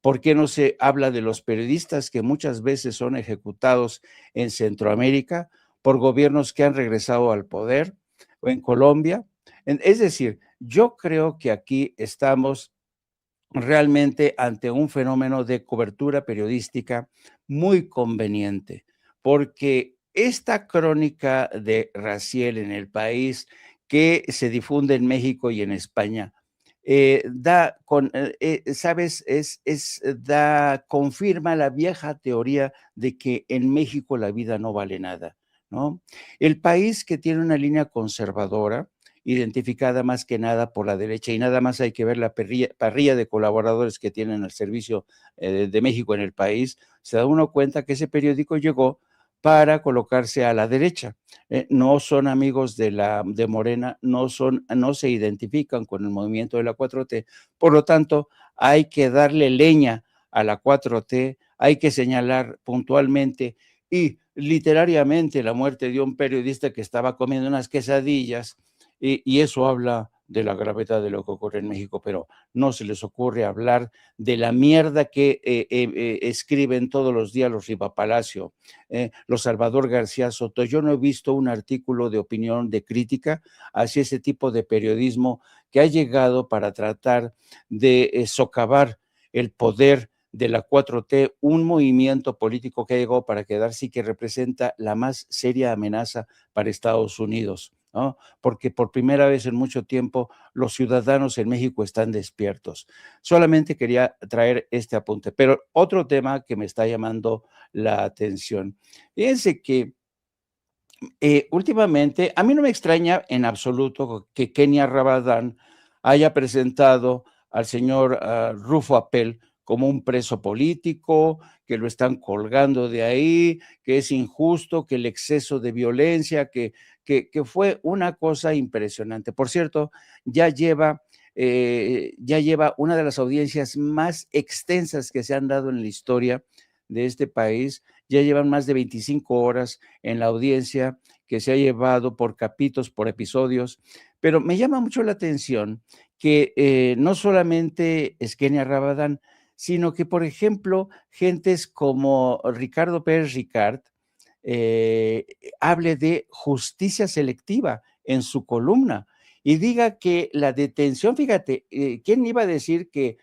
¿Por qué no se habla de los periodistas que muchas veces son ejecutados en Centroamérica por gobiernos que han regresado al poder o en Colombia? Es decir, yo creo que aquí estamos realmente ante un fenómeno de cobertura periodística muy conveniente, porque esta crónica de Raziel en El País, que se difunde en México y en España, ¿sabes? Confirma la vieja teoría de que en México la vida no vale nada, ¿no? El País, que tiene una línea conservadora, identificada más que nada por la derecha, y nada más hay que ver la parrilla de colaboradores que tienen al servicio de México en El País, se da uno cuenta que ese periódico llegó para colocarse a la derecha. No son amigos de Morena, no se identifican con el movimiento de la 4T. Por lo tanto, hay que darle leña a la 4T, hay que señalar puntualmente y literariamente la muerte de un periodista que estaba comiendo unas quesadillas, y eso habla de la gravedad de lo que ocurre en México, pero no se les ocurre hablar de la mierda que escriben todos los días los Riva Palacio, los Salvador García Soto. Yo no he visto un artículo de opinión, de crítica hacia ese tipo de periodismo que ha llegado para tratar de socavar el poder de la 4T, un movimiento político que ha llegado para quedarse y que representa la más seria amenaza para Estados Unidos, ¿no? Porque por primera vez en mucho tiempo los ciudadanos en México están despiertos. Solamente quería traer este apunte, pero otro tema que me está llamando la atención. Fíjense que últimamente, a mí no me extraña en absoluto que Kenia Rabadán haya presentado al señor Rufo Apel como un preso político, que lo están colgando de ahí, que es injusto, que el exceso de violencia, que fue una cosa impresionante. Por cierto, ya lleva una de las audiencias más extensas que se han dado en la historia de este país. Ya llevan más de 25 horas en la audiencia que se ha llevado por capítulos, por episodios, pero me llama mucho la atención que no solamente es Kenia Rabadán, sino que, por ejemplo, gentes como Ricardo Pérez Ricard hable de justicia selectiva en su columna y diga que la detención, fíjate, ¿quién iba a decir que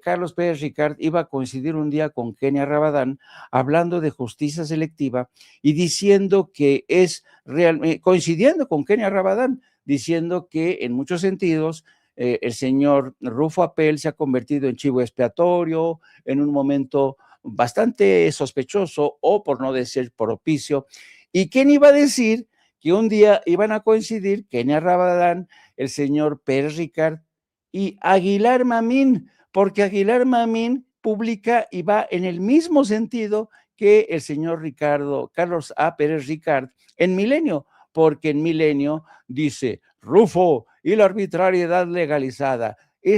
Carlos Pérez Ricard iba a coincidir un día con Kenia Rabadán hablando de justicia selectiva y diciendo que es realmente, coincidiendo con Kenia Rabadán, diciendo que en muchos sentidos el señor Rufo Apel se ha convertido en chivo expiatorio en un momento bastante sospechoso o por no decir propicio. ¿Y quién iba a decir que un día iban a coincidir Kenia Rabadán, el señor Pérez Ricard y Aguilar Mamín? Porque Aguilar Mamín publica y va en el mismo sentido que el señor Carlos A. Pérez Ricard en Milenio, porque en Milenio dice Rufo y la arbitrariedad legalizada. Le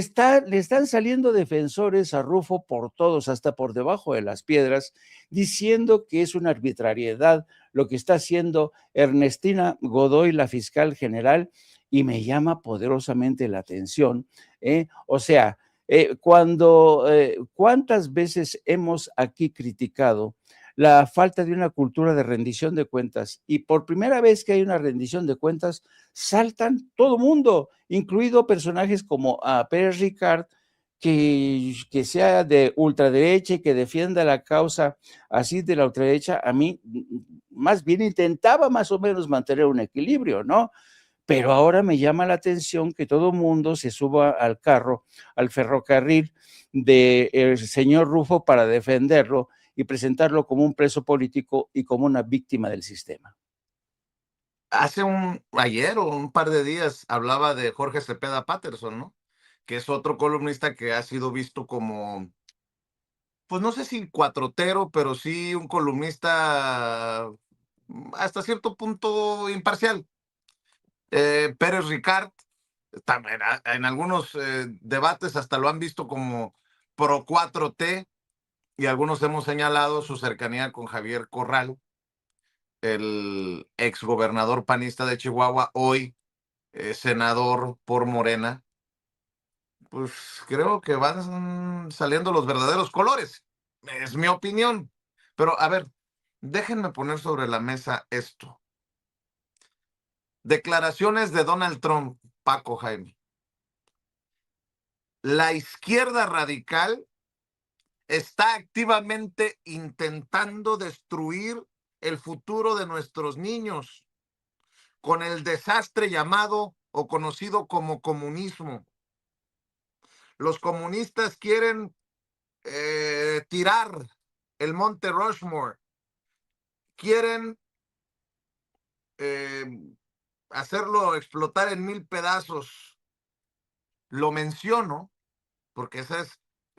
están saliendo defensores a Rufo por todos, hasta por debajo de las piedras, diciendo que es una arbitrariedad lo que está haciendo Ernestina Godoy, la fiscal general, y me llama poderosamente la atención. O sea, ¿cuántas veces hemos aquí criticado la falta de una cultura de rendición de cuentas? Y por primera vez que hay una rendición de cuentas, saltan todo mundo, incluido personajes como Pérez Ricard, que sea de ultraderecha y que defienda la causa así de la ultraderecha. A mí más bien intentaba más o menos mantener un equilibrio, ¿no? Pero ahora me llama la atención que todo mundo se suba al carro, al ferrocarril del señor Rufo para defenderlo y presentarlo como un preso político y como una víctima del sistema. Ayer o un par de días hablaba de Jorge Cepeda Patterson, ¿no? Que es otro columnista que ha sido visto como, pues no sé si cuatrotero, pero sí un columnista hasta cierto punto imparcial. Pérez Ricard, también, en algunos debates hasta lo han visto como pro 4T y algunos hemos señalado su cercanía con Javier Corral, el exgobernador panista de Chihuahua, hoy senador por Morena. Pues creo que van saliendo los verdaderos colores. Es mi opinión. Pero a ver, déjenme poner sobre la mesa esto. Declaraciones de Donald Trump, Paco, Jaime. La izquierda radical está activamente intentando destruir el futuro de nuestros niños con el desastre llamado o conocido como comunismo. Los comunistas quieren tirar el Monte Rushmore, quieren hacerlo explotar en 1000 pedazos. Lo menciono porque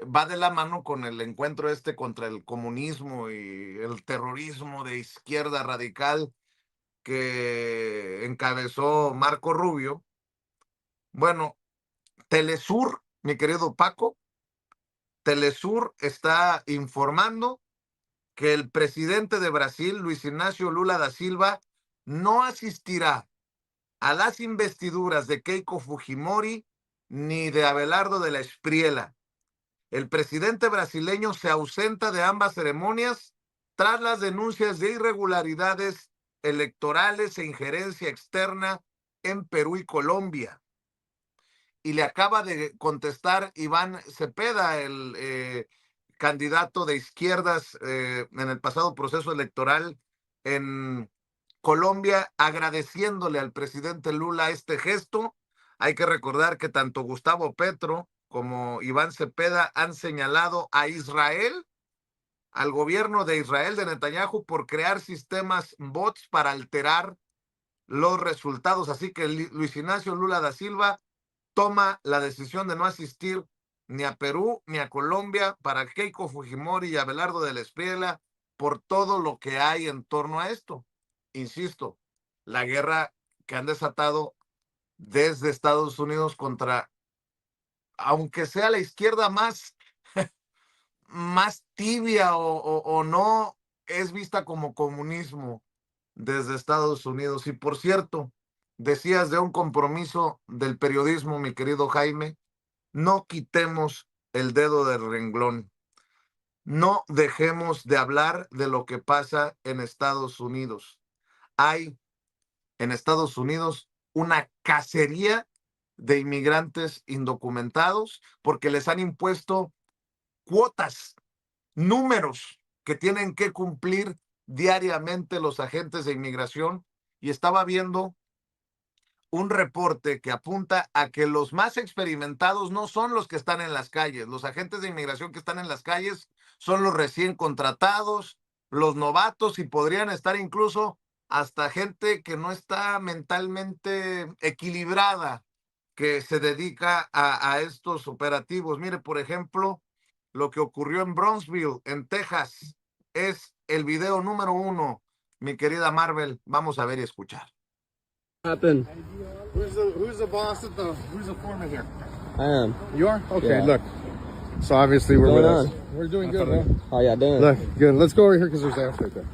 va de la mano con el encuentro contra el comunismo y el terrorismo de izquierda radical que encabezó Marco Rubio. Bueno, Telesur, mi querido Paco, Telesur está informando que el presidente de Brasil, Luis Ignacio Lula da Silva, no asistirá a las investiduras de Keiko Fujimori ni de Abelardo de la Espriella. El presidente brasileño se ausenta de ambas ceremonias tras las denuncias de irregularidades electorales e injerencia externa en Perú y Colombia. Y le acaba de contestar Iván Cepeda, el candidato de izquierdas en el pasado proceso electoral en Colombia, agradeciéndole al presidente Lula este gesto. Hay que recordar que tanto Gustavo Petro como Iván Cepeda han señalado a Israel, al gobierno de Israel de Netanyahu, por crear sistemas bots para alterar los resultados. Así que Luis Ignacio Lula da Silva toma la decisión de no asistir ni a Perú ni a Colombia para Keiko Fujimori y Abelardo de la Espriella por todo lo que hay en torno a esto. Insisto, la guerra que han desatado desde Estados Unidos contra, aunque sea la izquierda más, más tibia o no, es vista como comunismo desde Estados Unidos. Y por cierto, decías de un compromiso del periodismo, mi querido Jaime, no quitemos el dedo del renglón. No dejemos de hablar de lo que pasa en Estados Unidos. Hay en Estados Unidos una cacería de inmigrantes indocumentados porque les han impuesto cuotas, números que tienen que cumplir diariamente los agentes de inmigración. Y estaba viendo un reporte que apunta a que los más experimentados no son los que están en las calles. Los agentes de inmigración que están en las calles son los recién contratados, los novatos, y podrían estar incluso hasta gente que no está mentalmente equilibrada, que se dedica a estos operativos. Mire, por ejemplo, lo que ocurrió en Brownsville, en Texas, es el video número 1, mi querida Marvel. Vamos a ver y escuchar. Happened. Who's the boss at who's the foreman here? I am. You are? Okay, Yeah. look. So obviously we're What's with going us. We're doing good, man. How y'all doing? Look, good. Let's go over here because there's amps right there.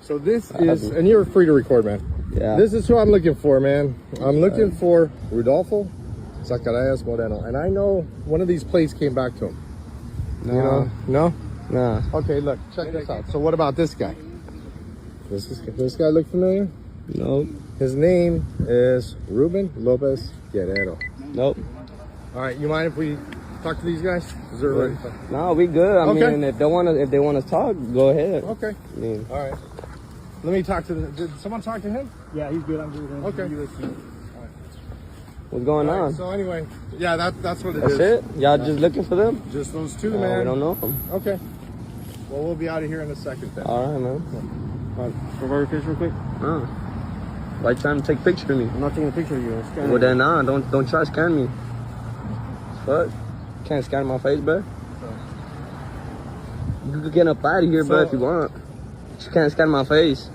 So this is, happened? and you're free to record, man. Yeah. This is who I'm looking for, man. I'm looking for Rudolfo Zacarias Moreno. And I know one of these plates came back to him. No. You know? No? Nah. Okay, look, check this out. So what about this guy? This guy look familiar? Nope. His name is Ruben Lopez Guerrero. Nope. All right, you mind if we talk to these guys? Is there right? No, we good. I Okay. mean, if they want to talk, go ahead. Okay. I mean, All right. Let me talk to Did someone talk to him? Yeah, he's good. I'm good. Okay. what's going All right, on? so anyway, yeah, that's what it That's is. it? Y'all just looking for them? Just those two, We man. don't know them. Okay. Well, we'll be out of here in a second then. All right, man. For verification, real quick. Why you trying to take a picture of me? I'm not taking a picture of you. I'm scanning. Well, then, nah, don't try to scan me. Fuck. Can't scan my face, bro. You can get up out of here, bro, if you want. But you can't scan my face.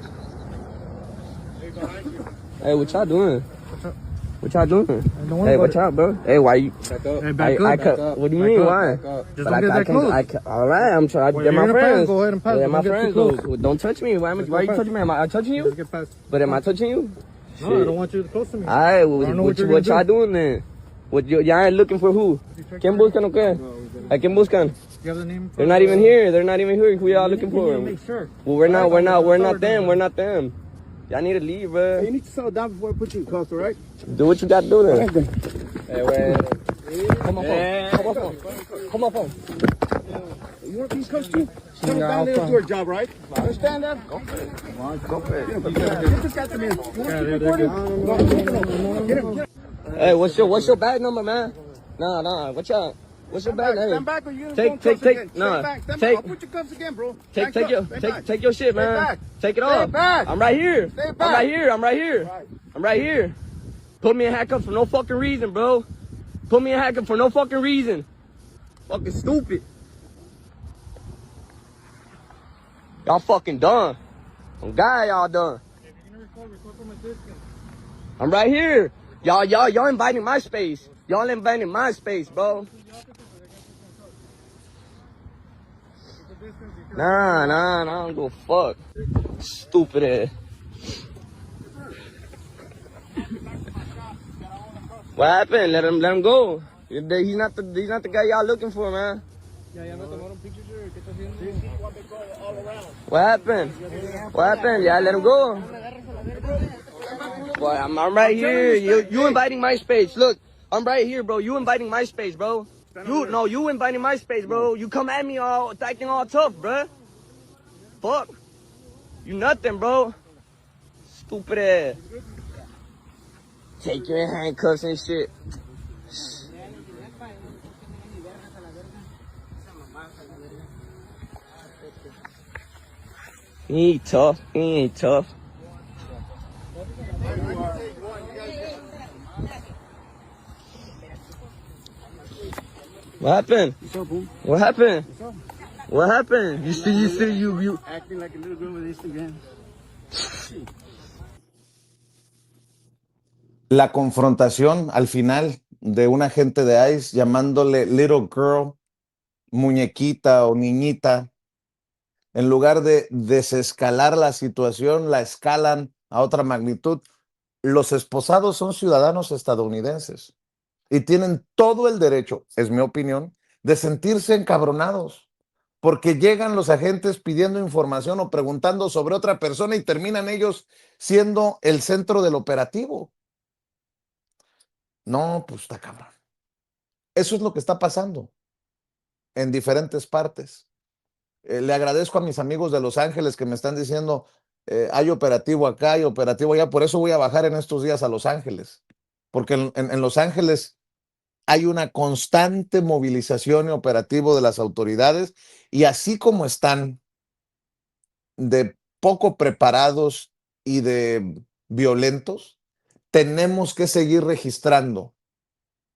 Hey, what y'all doing? What y'all doing? Hey, watch out, bro. Hey, why you? Hey, back up. What do you mean? Why? Just But don't get that close. all right, I'm trying. Well, They're my you're gonna friends. pass, go ahead and pass. They're my Don't get too friends. close. Well, don't touch me. Why are you touching me? Am I touching you? Get past. But am I touching you? No, I don't want you close to me. All right, well, I don't know what what you're y'all gonna doing then? Y'all ain't looking for who? ¿Quién buscan o qué? ¿A quién buscan? You have the name? They're not even here. They're not even here. Who y'all looking You need to for? make sure. Well, we're not them. We're not them. Y'all need to leave, bro. You need to settle down before I put you in cuffs, all right? Do what you got to do then. Hey, wait. Come on, phone. Come on, phone. You want these cuffs too? Come down there and do our job, right? Understand that? Go for it. Get this guy to me. You want to keep recording? No. Get him. Hey, what's your bag number, man? Nah. What's your bag? Hey, Stand back or you're Take- cuffs take- again. nah. Stand back. Stand Take- back. I'll put your cuffs again, bro. take Back your up. Stay back. take your shit, Stay man. back. Take it Stay off. back. I'm right here. Stay I'm back. right here. Put me in handcuffs for no fucking reason, bro. Put me in handcuffs for no fucking reason. Fucking stupid. Y'all fucking done. Oh God, y'all done. I'm right here. Y'all inviting my space. Y'all inviting my space, bro. Nah, I don't give a fuck. Stupid ass. What happened? Let him go. He's not the guy y'all looking for, man. What happened? Yeah, let him go. Boy, I'm right here. You inviting my space. Look, I'm right here, bro. You inviting my space, bro. You inviting my space, bro. You come at me all acting all tough, bro. Fuck. You nothing, bro. Stupid ass. Take your handcuffs and shit. He ain't tough. What happened? What's up, boom? What happened? What's up? What happened? You. Acting like a little girl with Instagram. La confrontación al final de un agente de ICE llamándole little girl, muñequita o niñita, en lugar de desescalar la situación, la escalan a otra magnitud. Los esposados son ciudadanos estadounidenses y tienen todo el derecho, es mi opinión, de sentirse encabronados, porque llegan los agentes pidiendo información o preguntando sobre otra persona y terminan ellos siendo el centro del operativo. No, pues está cabrón. Eso es lo que está pasando en diferentes partes. Le agradezco a mis amigos de Los Ángeles que me están diciendo, hay operativo acá, hay operativo allá, por eso voy a bajar en estos días a Los Ángeles, porque en Los Ángeles hay una constante movilización y operativo de las autoridades, y así como están de poco preparados y de violentos, tenemos que seguir registrando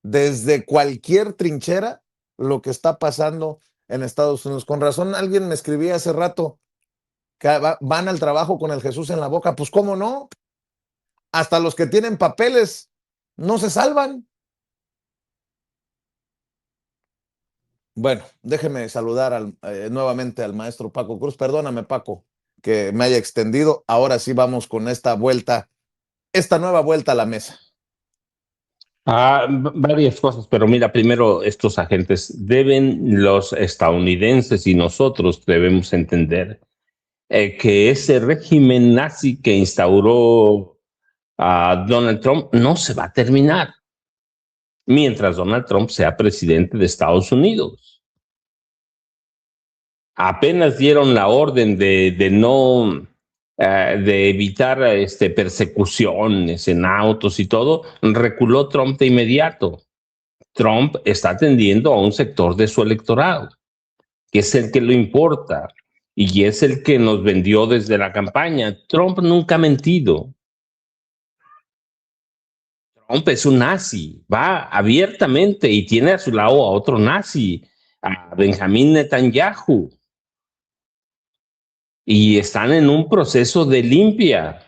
desde cualquier trinchera lo que está pasando en Estados Unidos. Con razón, alguien me escribía hace rato que van al trabajo con el Jesús en la boca. Pues, ¿cómo no? Hasta los que tienen papeles no se salvan. Bueno, déjeme saludar nuevamente al maestro Paco Cruz. Perdóname, Paco, que me haya extendido. Ahora sí vamos con esta nueva vuelta a la mesa. Varias cosas, pero mira, primero estos agentes los estadounidenses y nosotros debemos entender que ese régimen nazi que instauró Donald Trump no se va a terminar mientras Donald Trump sea presidente de Estados Unidos. Apenas dieron la orden de no de evitar persecuciones en autos y todo, reculó Trump de inmediato. Trump está atendiendo a un sector de su electorado, que es el que lo importa y es el que nos vendió desde la campaña. Trump nunca ha mentido. Trump es un nazi, va abiertamente y tiene a su lado a otro nazi, a Benjamín Netanyahu. Y están en un proceso de limpia.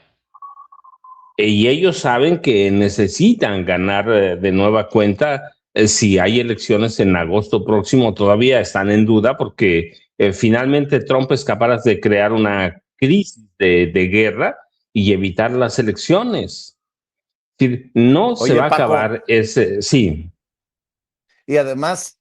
Y ellos saben que necesitan ganar de nueva cuenta. Si hay elecciones en agosto próximo, todavía están en duda porque finalmente Trump es capaz de crear una crisis de guerra y evitar las elecciones. Es decir, no se va a acabar ese. Sí. Y además,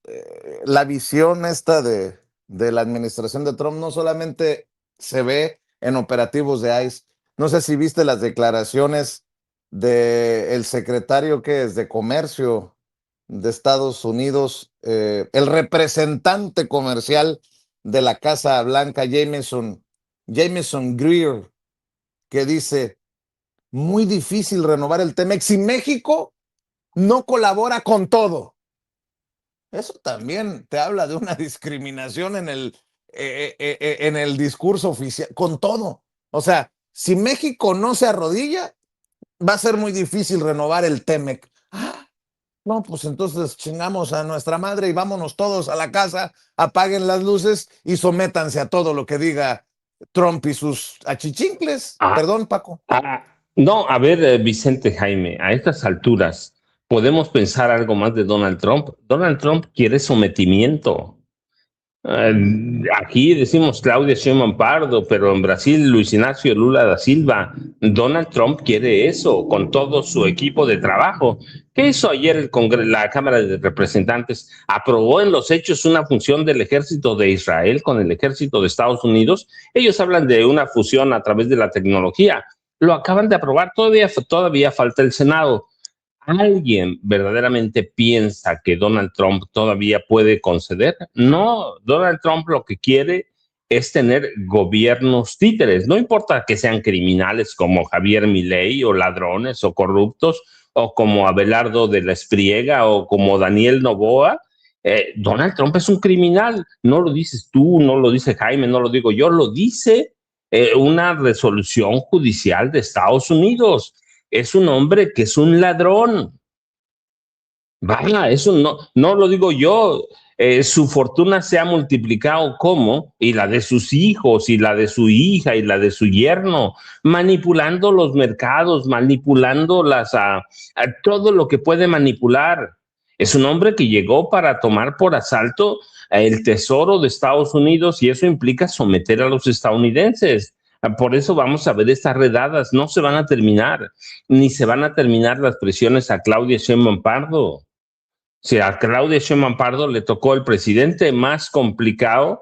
la visión esta de la administración de Trump no solamente se ve en operativos de ICE. No sé si viste las declaraciones del secretario que es de Comercio de Estados Unidos, el representante comercial de la Casa Blanca, Jameson Greer, que dice, muy difícil renovar el TEMEC si México no colabora con todo. Eso también te habla de una discriminación en el discurso oficial, con todo. O sea, si México no se arrodilla, va a ser muy difícil renovar el TEMEC. No, pues entonces chingamos a nuestra madre y vámonos todos a la casa, apaguen las luces y sométanse a todo lo que diga Trump y sus achichincles. Perdón, Paco. No, a ver, Vicente Jaime, a estas alturas, ¿podemos pensar algo más de Donald Trump? Donald Trump quiere sometimiento. Aquí decimos Claudia Sheinbaum Pardo, pero en Brasil Luis Ignacio Lula da Silva. Donald Trump quiere eso con todo su equipo de trabajo. ¿Qué hizo ayer la Cámara de Representantes? Aprobó en los hechos una fusión del ejército de Israel con el ejército de Estados Unidos. Ellos hablan de una fusión a través de la tecnología. Lo acaban de aprobar, todavía falta el Senado. ¿Alguien verdaderamente piensa que Donald Trump todavía puede conceder? No, Donald Trump lo que quiere es tener gobiernos títeres. No importa que sean criminales como Javier Milei o ladrones o corruptos o como Abelardo de la Espriega o como Daniel Noboa. Donald Trump es un criminal. No lo dices tú, no lo dice Jaime, no lo digo yo, lo dice una resolución judicial de Estados Unidos. Es un hombre que es un ladrón. Vaya, eso no lo digo yo. su fortuna se ha multiplicado como, y la de sus hijos, y la de su hija, y la de su yerno, manipulando los mercados, manipulando a todo lo que puede manipular. Es un hombre que llegó para tomar por asalto el tesoro de Estados Unidos y eso implica someter a los estadounidenses. Por eso vamos a ver estas redadas, no se van a terminar, ni se van a terminar las presiones a Claudia Sheinbaum Pardo. Si a Claudia Sheinbaum Pardo le tocó el presidente más complicado,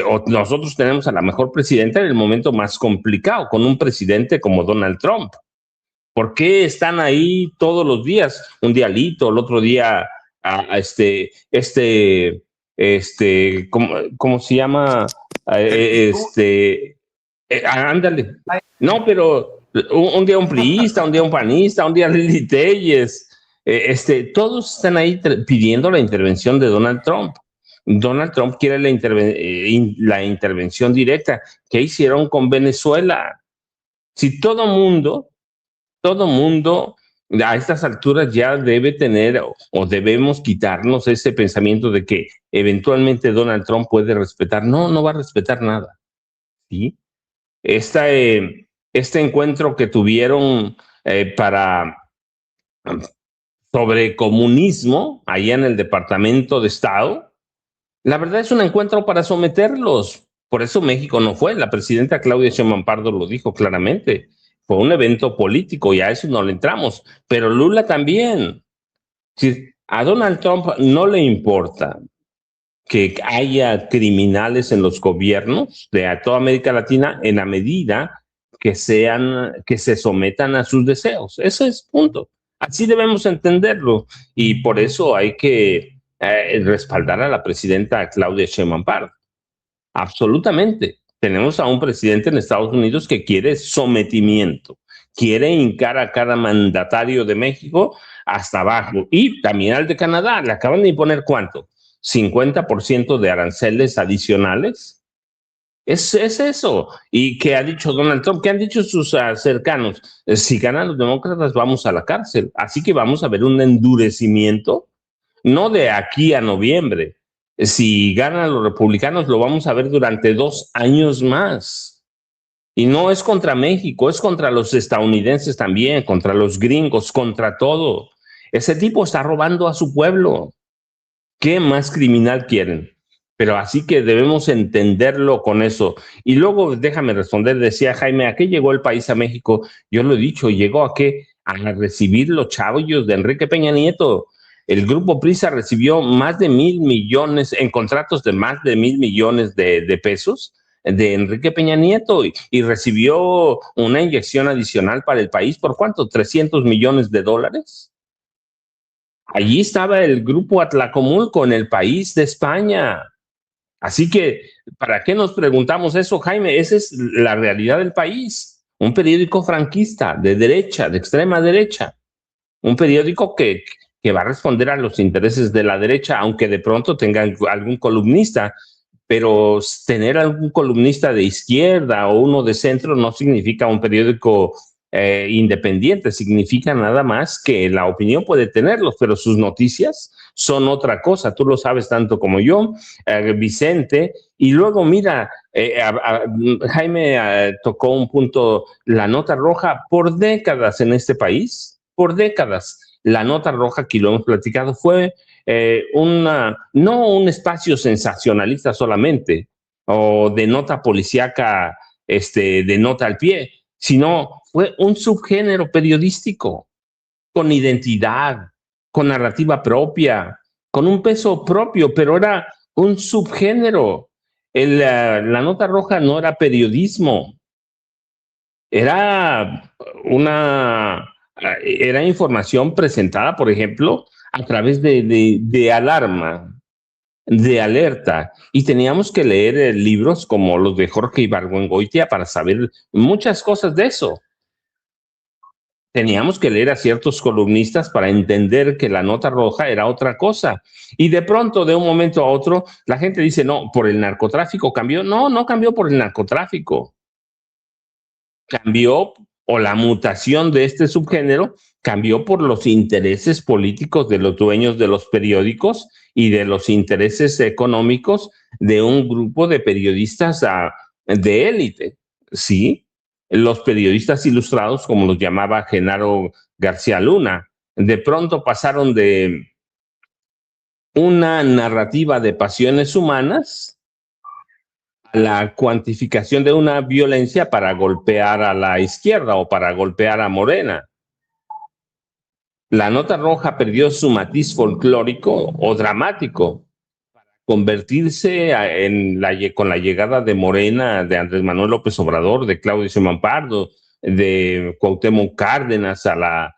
o nosotros tenemos a la mejor presidenta en el momento más complicado, con un presidente como Donald Trump. ¿Por qué están ahí todos los días? Un día Alito, el otro día ¿cómo se llama? Ándale. No, pero un día un priista, un día un panista, un día Lili Telles. Todos están ahí pidiendo la intervención de Donald Trump. Donald Trump quiere la intervención directa. ¿Qué hicieron con Venezuela? Si todo mundo a estas alturas ya debe tener o debemos quitarnos ese pensamiento de que eventualmente Donald Trump puede respetar. No va a respetar nada. ¿Sí? Este encuentro que tuvieron sobre comunismo allá en el Departamento de Estado, la verdad es un encuentro para someterlos. Por eso México no fue. La presidenta Claudia Sheinbaum Pardo lo dijo claramente. Fue un evento político y a eso no le entramos. Pero Lula también. Si a Donald Trump no le importa que haya criminales en los gobiernos de toda América Latina en la medida que se sometan a sus deseos. Ese es punto. Así debemos entenderlo y por eso hay que respaldar a la presidenta Claudia Sheinbaum Pardo. Absolutamente. Tenemos a un presidente en Estados Unidos que quiere sometimiento, quiere hincar a cada mandatario de México hasta abajo y también al de Canadá. Le acaban de imponer ¿cuánto? 50% de aranceles adicionales. Es eso. ¿Y qué ha dicho Donald Trump? ¿Qué han dicho sus cercanos? Si ganan los demócratas, vamos a la cárcel. Así que vamos a ver un endurecimiento, no de aquí a noviembre. Si ganan los republicanos, lo vamos a ver durante 2 años más. Y no es contra México, es contra los estadounidenses también, contra los gringos, contra todo. Ese tipo está robando a su pueblo. ¿Qué más criminal quieren? Pero así que debemos entenderlo con eso. Y luego, déjame responder, decía Jaime, ¿a qué llegó el país a México? Yo lo he dicho, ¿llegó a qué? A recibir los chavillos de Enrique Peña Nieto. El Grupo Prisa recibió más de 1,000 millones, en contratos de más de 1,000 millones de pesos de Enrique Peña Nieto y recibió una inyección adicional para el país. ¿Por cuánto? $300 millones. Allí estaba el Grupo Atlacomulco en el país de España. Así que, ¿para qué nos preguntamos eso, Jaime? Esa es la realidad del país. Un periódico franquista, de derecha, de extrema derecha. Un periódico que va a responder a los intereses de la derecha, aunque de pronto tenga algún columnista, pero tener algún columnista de izquierda o uno de centro no significa un periódico independiente, significa nada más que la opinión puede tenerlos, pero sus noticias son otra cosa, tú lo sabes tanto como yo, Vicente, y luego mira, Jaime tocó un punto, la nota roja por décadas en este país, por décadas. La nota roja, aquí lo hemos platicado, fue no un espacio sensacionalista solamente, o de nota policíaca, de nota al pie, sino fue un subgénero periodístico, con identidad, con narrativa propia, con un peso propio, pero era un subgénero. La nota roja no era periodismo, era información presentada, por ejemplo, a través de alarma, de alerta, y teníamos que leer libros como los de Jorge Ibargüengoitia para saber muchas cosas de eso. Teníamos que leer a ciertos columnistas para entender que la nota roja era otra cosa. Y de pronto, de un momento a otro, la gente dice, no, por el narcotráfico cambió. No cambió por el narcotráfico. Cambió, o la mutación de este subgénero cambió por los intereses políticos de los dueños de los periódicos y de los intereses económicos de un grupo de periodistas de élite, ¿sí? Los periodistas ilustrados, como los llamaba Genaro García Luna, de pronto pasaron de una narrativa de pasiones humanas a la cuantificación de una violencia para golpear a la izquierda o para golpear a Morena. La nota roja perdió su matiz folclórico o dramático para convertirse con la llegada de Morena, de Andrés Manuel López Obrador, de Claudio Sheinbaum Pardo, de Cuauhtémoc Cárdenas a la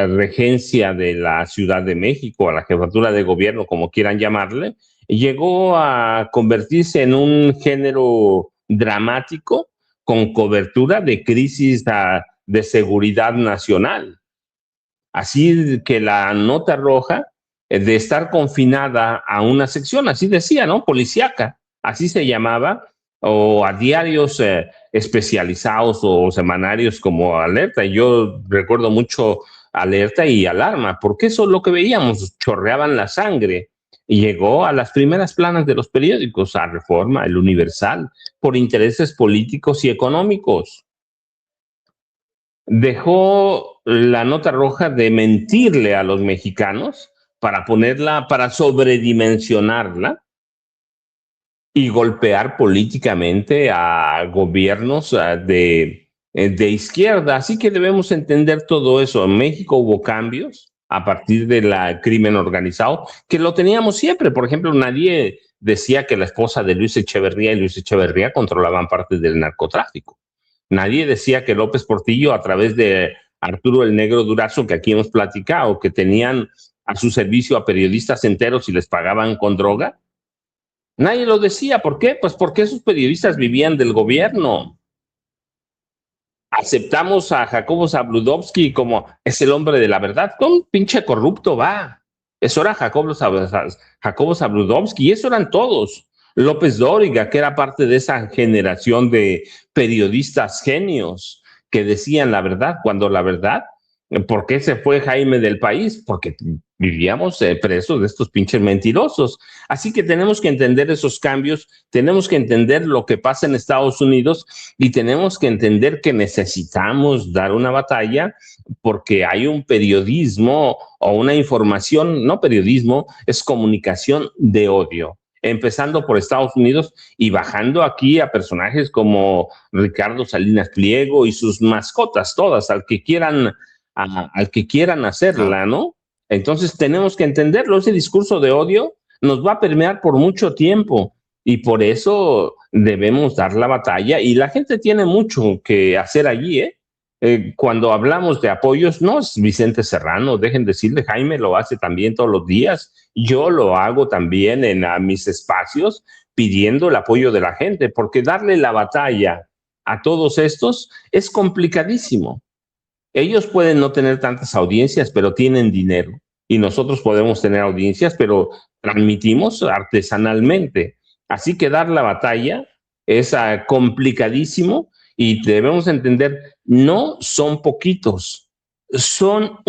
regencia de la Ciudad de México, a la jefatura de gobierno, como quieran llamarle, llegó a convertirse en un género dramático con cobertura de crisis de seguridad nacional. Así que la nota roja, de estar confinada a una sección, así decía, ¿no? Policíaca, así se llamaba, o a diarios especializados o semanarios como Alerta. Yo recuerdo mucho Alerta y Alarma, porque eso es lo que veíamos, chorreaban la sangre. Y llegó a las primeras planas de los periódicos, a Reforma, El Universal, por intereses políticos y económicos. Dejó la nota roja de mentirle a los mexicanos para sobredimensionarla y golpear políticamente a gobiernos de izquierda. Así que debemos entender todo eso. En México hubo cambios a partir del crimen organizado, que lo teníamos siempre. Por ejemplo, nadie decía que la esposa de Luis Echeverría y Luis Echeverría controlaban parte del narcotráfico. Nadie decía que López Portillo, a través de Arturo el Negro Durazo, que aquí hemos platicado, que tenían a su servicio a periodistas enteros y les pagaban con droga. Nadie lo decía. ¿Por qué? Pues porque esos periodistas vivían del gobierno. Aceptamos a Jacobo Zabludovsky como es el hombre de la verdad. ¿Cómo pinche corrupto va? Eso era Jacobo Zabludovsky y eso eran todos. López Dóriga, que era parte de esa generación de periodistas genios que decían la verdad, cuando la verdad, ¿por qué se fue Jaime del país? Porque vivíamos presos de estos pinches mentirosos. Así que tenemos que entender esos cambios, tenemos que entender lo que pasa en Estados Unidos y tenemos que entender que necesitamos dar una batalla porque hay un periodismo o una información, no periodismo, es comunicación de odio. Empezando por Estados Unidos y bajando aquí a personajes como Ricardo Salinas Pliego y sus mascotas, todas, al que quieran hacerla, ¿no? Entonces tenemos que entenderlo. Ese discurso de odio nos va a permear por mucho tiempo y por eso debemos dar la batalla y la gente tiene mucho que hacer allí, ¿eh? Cuando hablamos de apoyos, no es Vicente Serrano, dejen decirle, Jaime lo hace también todos los días, yo lo hago también en mis espacios pidiendo el apoyo de la gente, porque darle la batalla a todos estos es complicadísimo. Ellos pueden no tener tantas audiencias, pero tienen dinero y nosotros podemos tener audiencias, pero transmitimos artesanalmente. Así que dar la batalla es complicadísimo. Y debemos entender, no son poquitos, son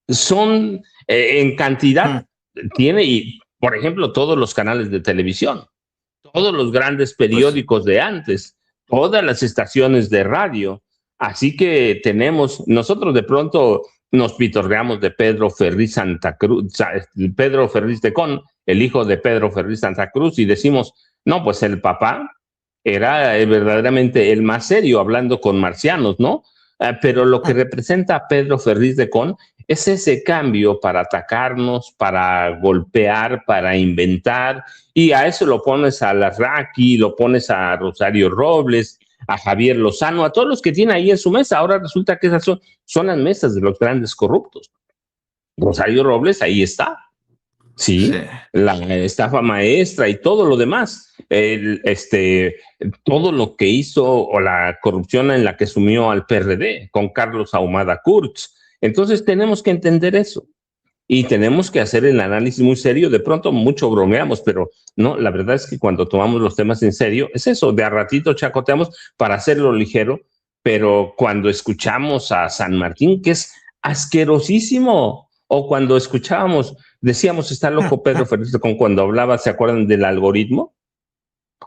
son en cantidad, tiene, y por ejemplo, todos los canales de televisión, todos los grandes periódicos de antes, todas las estaciones de radio. Así que nosotros de pronto nos pitorreamos de Pedro Ferriz Santa Cruz, Pedro Ferriz de Con, el hijo de Pedro Ferriz Santa Cruz, y decimos, no, pues el papá era verdaderamente el más serio, hablando con marcianos, ¿no? Pero lo que representa Pedro Ferriz de Con es ese cambio para atacarnos, para golpear, para inventar, y a eso lo pones a Larraqui, lo pones a Rosario Robles, a Javier Lozano, a todos los que tiene ahí en su mesa. Ahora resulta que esas son las mesas de los grandes corruptos. Rosario Robles ahí está. Sí, la estafa maestra y todo lo demás, todo lo que hizo o la corrupción en la que sumió al PRD con Carlos Ahumada Kurtz. Entonces tenemos que entender eso y tenemos que hacer el análisis muy serio. De pronto mucho bromeamos, pero no, la verdad es que cuando tomamos los temas en serio, es eso, de a ratito chacoteamos para hacerlo ligero, pero cuando escuchamos a San Martín, que es asquerosísimo, o cuando escuchábamos, decíamos, está loco Pedro Ferriz con cuando hablaba, ¿se acuerdan del algoritmo?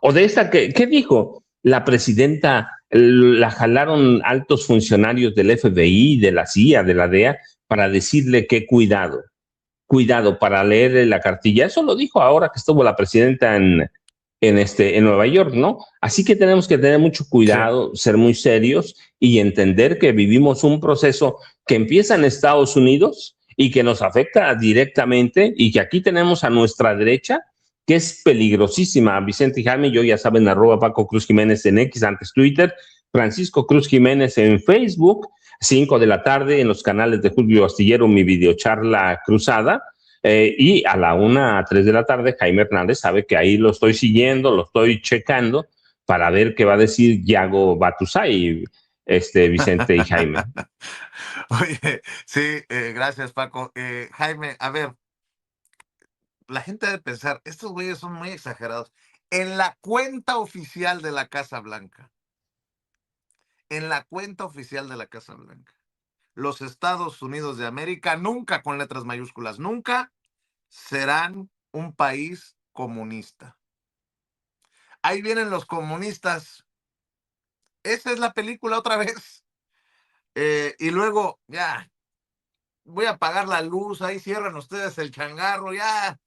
O de esta, ¿qué dijo? La presidenta la jalaron altos funcionarios del FBI, de la CIA, de la DEA, para decirle que cuidado para leerle la cartilla. Eso lo dijo ahora que estuvo la presidenta en Nueva York, ¿no? Así que tenemos que tener mucho cuidado, ser muy serios y entender que vivimos un proceso que empieza en Estados Unidos y que nos afecta directamente y que aquí tenemos a nuestra derecha, que es peligrosísima. Vicente y Jaime, yo ya saben, @Paco Cruz Jiménez en X, antes Twitter, Francisco Cruz Jiménez en Facebook, 5 de la tarde en los canales de Julio Astillero, mi videocharla cruzada, y a la 1 a 3 de la tarde, Jaime Hernández sabe que ahí lo estoy siguiendo, lo estoy checando para ver qué va a decir Yago Batusay, Vicente y Jaime. Oye, sí, gracias, Paco. Jaime, a ver, la gente debe pensar, estos güeyes son muy exagerados. En la cuenta oficial de la Casa Blanca, los Estados Unidos de América, nunca con letras mayúsculas, nunca serán un país comunista. Ahí vienen los comunistas. Esa es la película otra vez. Y luego, ya, voy a apagar la luz, ahí cierran ustedes el changarro, ya,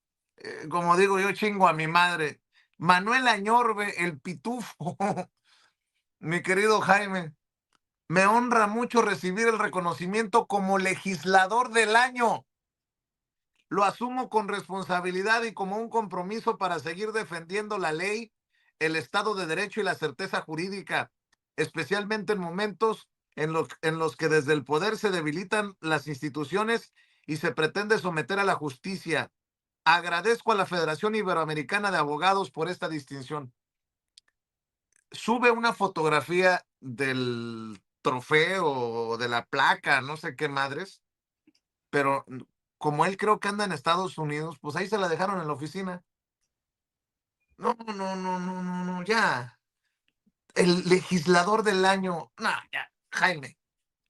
como digo yo, chingo a mi madre. Manuel Añorbe, el pitufo, mi querido Jaime, me honra mucho recibir el reconocimiento como legislador del año. Lo asumo con responsabilidad y como un compromiso para seguir defendiendo la ley, el Estado de Derecho y la certeza jurídica, especialmente en momentos en los que desde el poder se debilitan las instituciones y se pretende someter a la justicia. Agradezco a la Federación Iberoamericana de Abogados por esta distinción. Sube una fotografía del trofeo o de la placa, no sé qué madres, pero como él creo que anda en Estados Unidos, pues ahí se la dejaron en la oficina. No, ya. El legislador del año, no, ya, Jaime,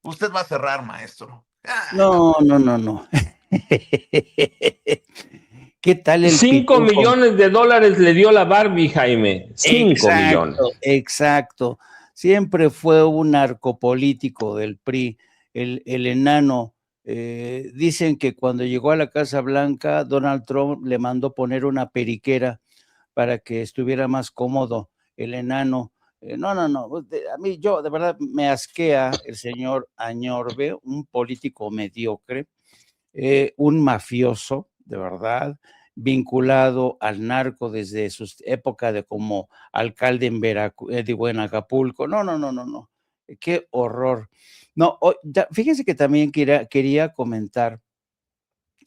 usted va a cerrar, maestro. No. ¿Qué tal el 5 pitufo? millones de dólares le dio la Barbie, Jaime. 5 millones. Exacto. Siempre fue un narcopolítico del PRI, el enano. Dicen que cuando llegó a la Casa Blanca, Donald Trump le mandó poner una periquera para que estuviera más cómodo el enano. No. A mí, yo de verdad me asquea el señor Añorbe, un político mediocre, un mafioso, de verdad, vinculado al narco desde su época de como alcalde en Acapulco. No. Qué horror. No, fíjense que también quería comentar.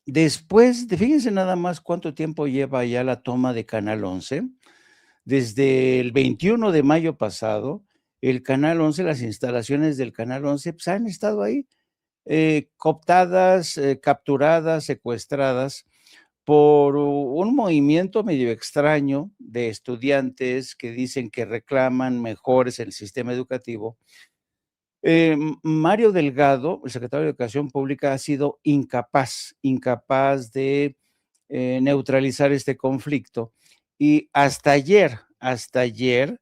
Fíjense nada más cuánto tiempo lleva ya la toma de Canal 11. Desde el 21 de mayo pasado, el Canal 11, las instalaciones del Canal 11, pues han estado ahí, cooptadas, capturadas, secuestradas por un movimiento medio extraño de estudiantes que dicen que reclaman mejores en el sistema educativo. Mario Delgado, el secretario de Educación Pública, ha sido incapaz de neutralizar este conflicto. Y hasta ayer, el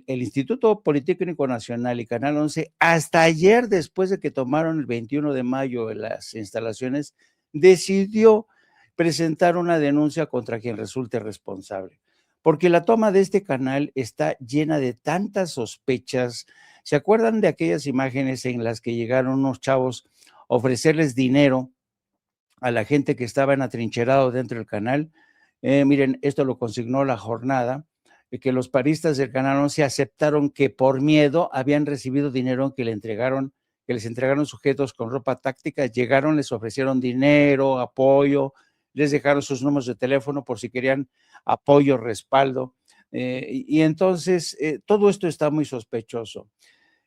Instituto Politécnico Nacional y Canal 11, hasta ayer, después de que tomaron el 21 de mayo las instalaciones, decidió presentar una denuncia contra quien resulte responsable. Porque la toma de este canal está llena de tantas sospechas. ¿Se acuerdan de aquellas imágenes en las que llegaron unos chavos a ofrecerles dinero a la gente que estaban atrincherados dentro del canal? Miren, esto lo consignó La Jornada, que los paristas del Canal 11 aceptaron que por miedo habían recibido dinero que les entregaron sujetos con ropa táctica, llegaron, les ofrecieron dinero, apoyo, les dejaron sus números de teléfono por si querían apoyo, respaldo, y entonces todo esto está muy sospechoso.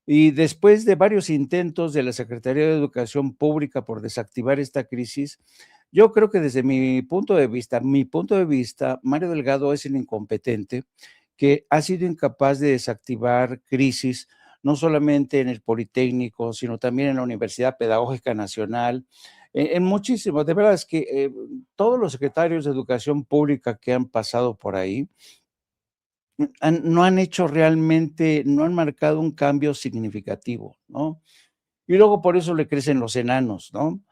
Y después de varios intentos de la Secretaría de Educación Pública por desactivar esta crisis, yo creo que desde mi punto de vista, Mario Delgado es el incompetente que ha sido incapaz de desactivar crisis, no solamente en el Politécnico, sino también en la Universidad Pedagógica Nacional, en muchísimos. De verdad es que todos los secretarios de Educación Pública que han pasado por ahí no han hecho realmente, no han marcado un cambio significativo, ¿no? Y luego por eso le crecen los enanos, ¿no?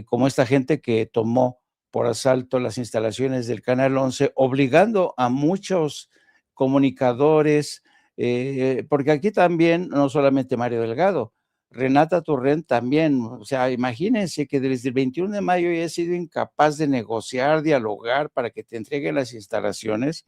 Como esta gente que tomó por asalto las instalaciones del Canal 11, obligando a muchos comunicadores, porque aquí también, no solamente Mario Delgado, Renata Turrent también, o sea, imagínense que desde el 21 de mayo ya ha sido incapaz de negociar, dialogar para que te entreguen las instalaciones.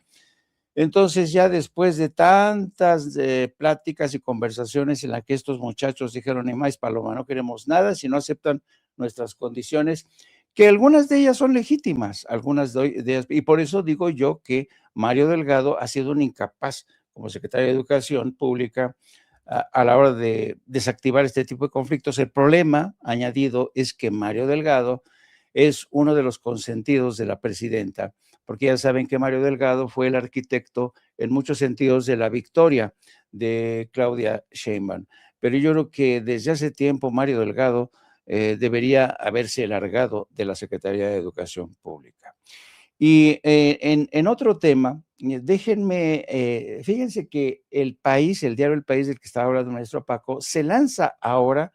Entonces, ya después de tantas pláticas y conversaciones en las que estos muchachos dijeron, ni más paloma, no queremos nada si no aceptan nuestras condiciones, que algunas de ellas son legítimas, algunas de ellas, y por eso digo yo que Mario Delgado ha sido un incapaz como secretario de Educación Pública a la hora de desactivar este tipo de conflictos. El problema añadido es que Mario Delgado es uno de los consentidos de la presidenta, porque ya saben que Mario Delgado fue el arquitecto en muchos sentidos de la victoria de Claudia Sheinbaum. Pero yo creo que desde hace tiempo Mario Delgado debería haberse largado de la Secretaría de Educación Pública. Y en otro tema, déjenme, fíjense que El País, el diario El País del que estaba hablando el maestro Paco, se lanza ahora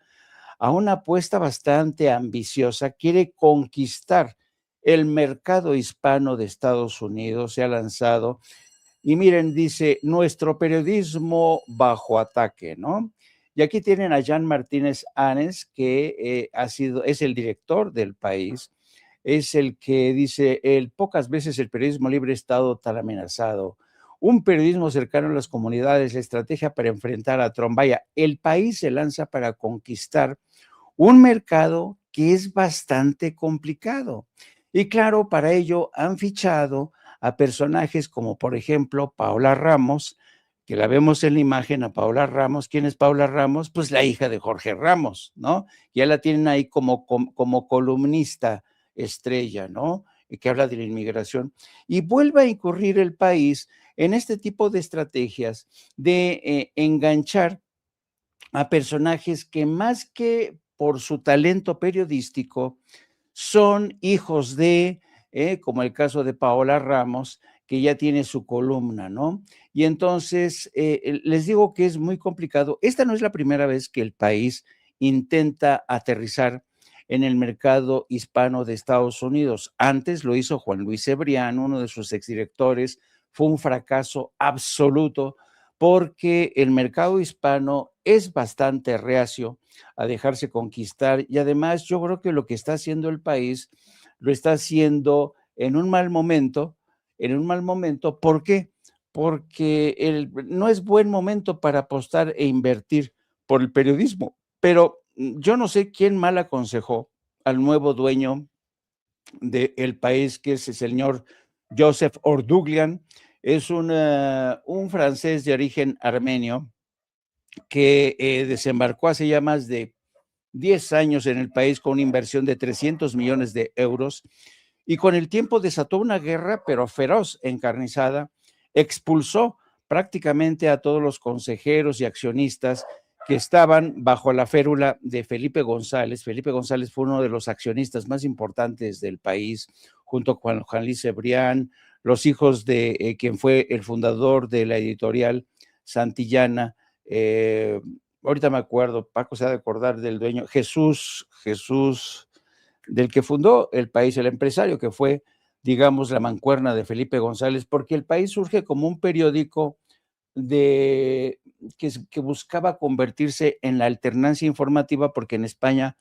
a una apuesta bastante ambiciosa, quiere conquistar el mercado hispano de Estados Unidos, se ha lanzado, y miren, dice, nuestro periodismo bajo ataque, ¿no? Y aquí tienen a Jan Martínez Anes, que es el director del País, es el que dice, pocas veces el periodismo libre ha estado tan amenazado. Un periodismo cercano a las comunidades, la estrategia para enfrentar a Trump. Vaya, El País se lanza para conquistar un mercado que es bastante complicado. Y claro, para ello han fichado a personajes como, por ejemplo, Paola Ramos, que la vemos en la imagen a Paola Ramos. ¿Quién es Paola Ramos? Pues la hija de Jorge Ramos, ¿no? Ya la tienen ahí como columnista estrella, ¿no? Y que habla de la inmigración. Y vuelve a incurrir El País en este tipo de estrategias de enganchar a personajes que más que por su talento periodístico son hijos de, como el caso de Paola Ramos, que ya tiene su columna, ¿no? Y entonces les digo que es muy complicado. Esta no es la primera vez que El País intenta aterrizar en el mercado hispano de Estados Unidos. Antes lo hizo Juan Luis Cebrián, uno de sus exdirectores. Fue un fracaso absoluto porque el mercado hispano es bastante reacio a dejarse conquistar, y además yo creo que lo que está haciendo El País lo está haciendo en un mal momento. ¿Por qué? Porque no es buen momento para apostar e invertir por el periodismo, pero yo no sé quién mal aconsejó al nuevo dueño de El País, que es el señor Joseph Orduglian. Es un francés de origen armenio que desembarcó hace ya más de 10 años en El País con una inversión de 300 millones de euros, y con el tiempo desató una guerra, pero feroz, encarnizada. Expulsó prácticamente a todos los consejeros y accionistas que estaban bajo la férula de Felipe González. Felipe González fue uno de los accionistas más importantes del País, junto con Juan Luis Cebrián, los hijos de quien fue el fundador de la editorial Santillana. Ahorita me acuerdo, Paco se ha de acordar del dueño, Jesús, del que fundó El País, el empresario que fue, digamos, la mancuerna de Felipe González, porque El País surge como un periódico que buscaba convertirse en la alternancia informativa, porque en España,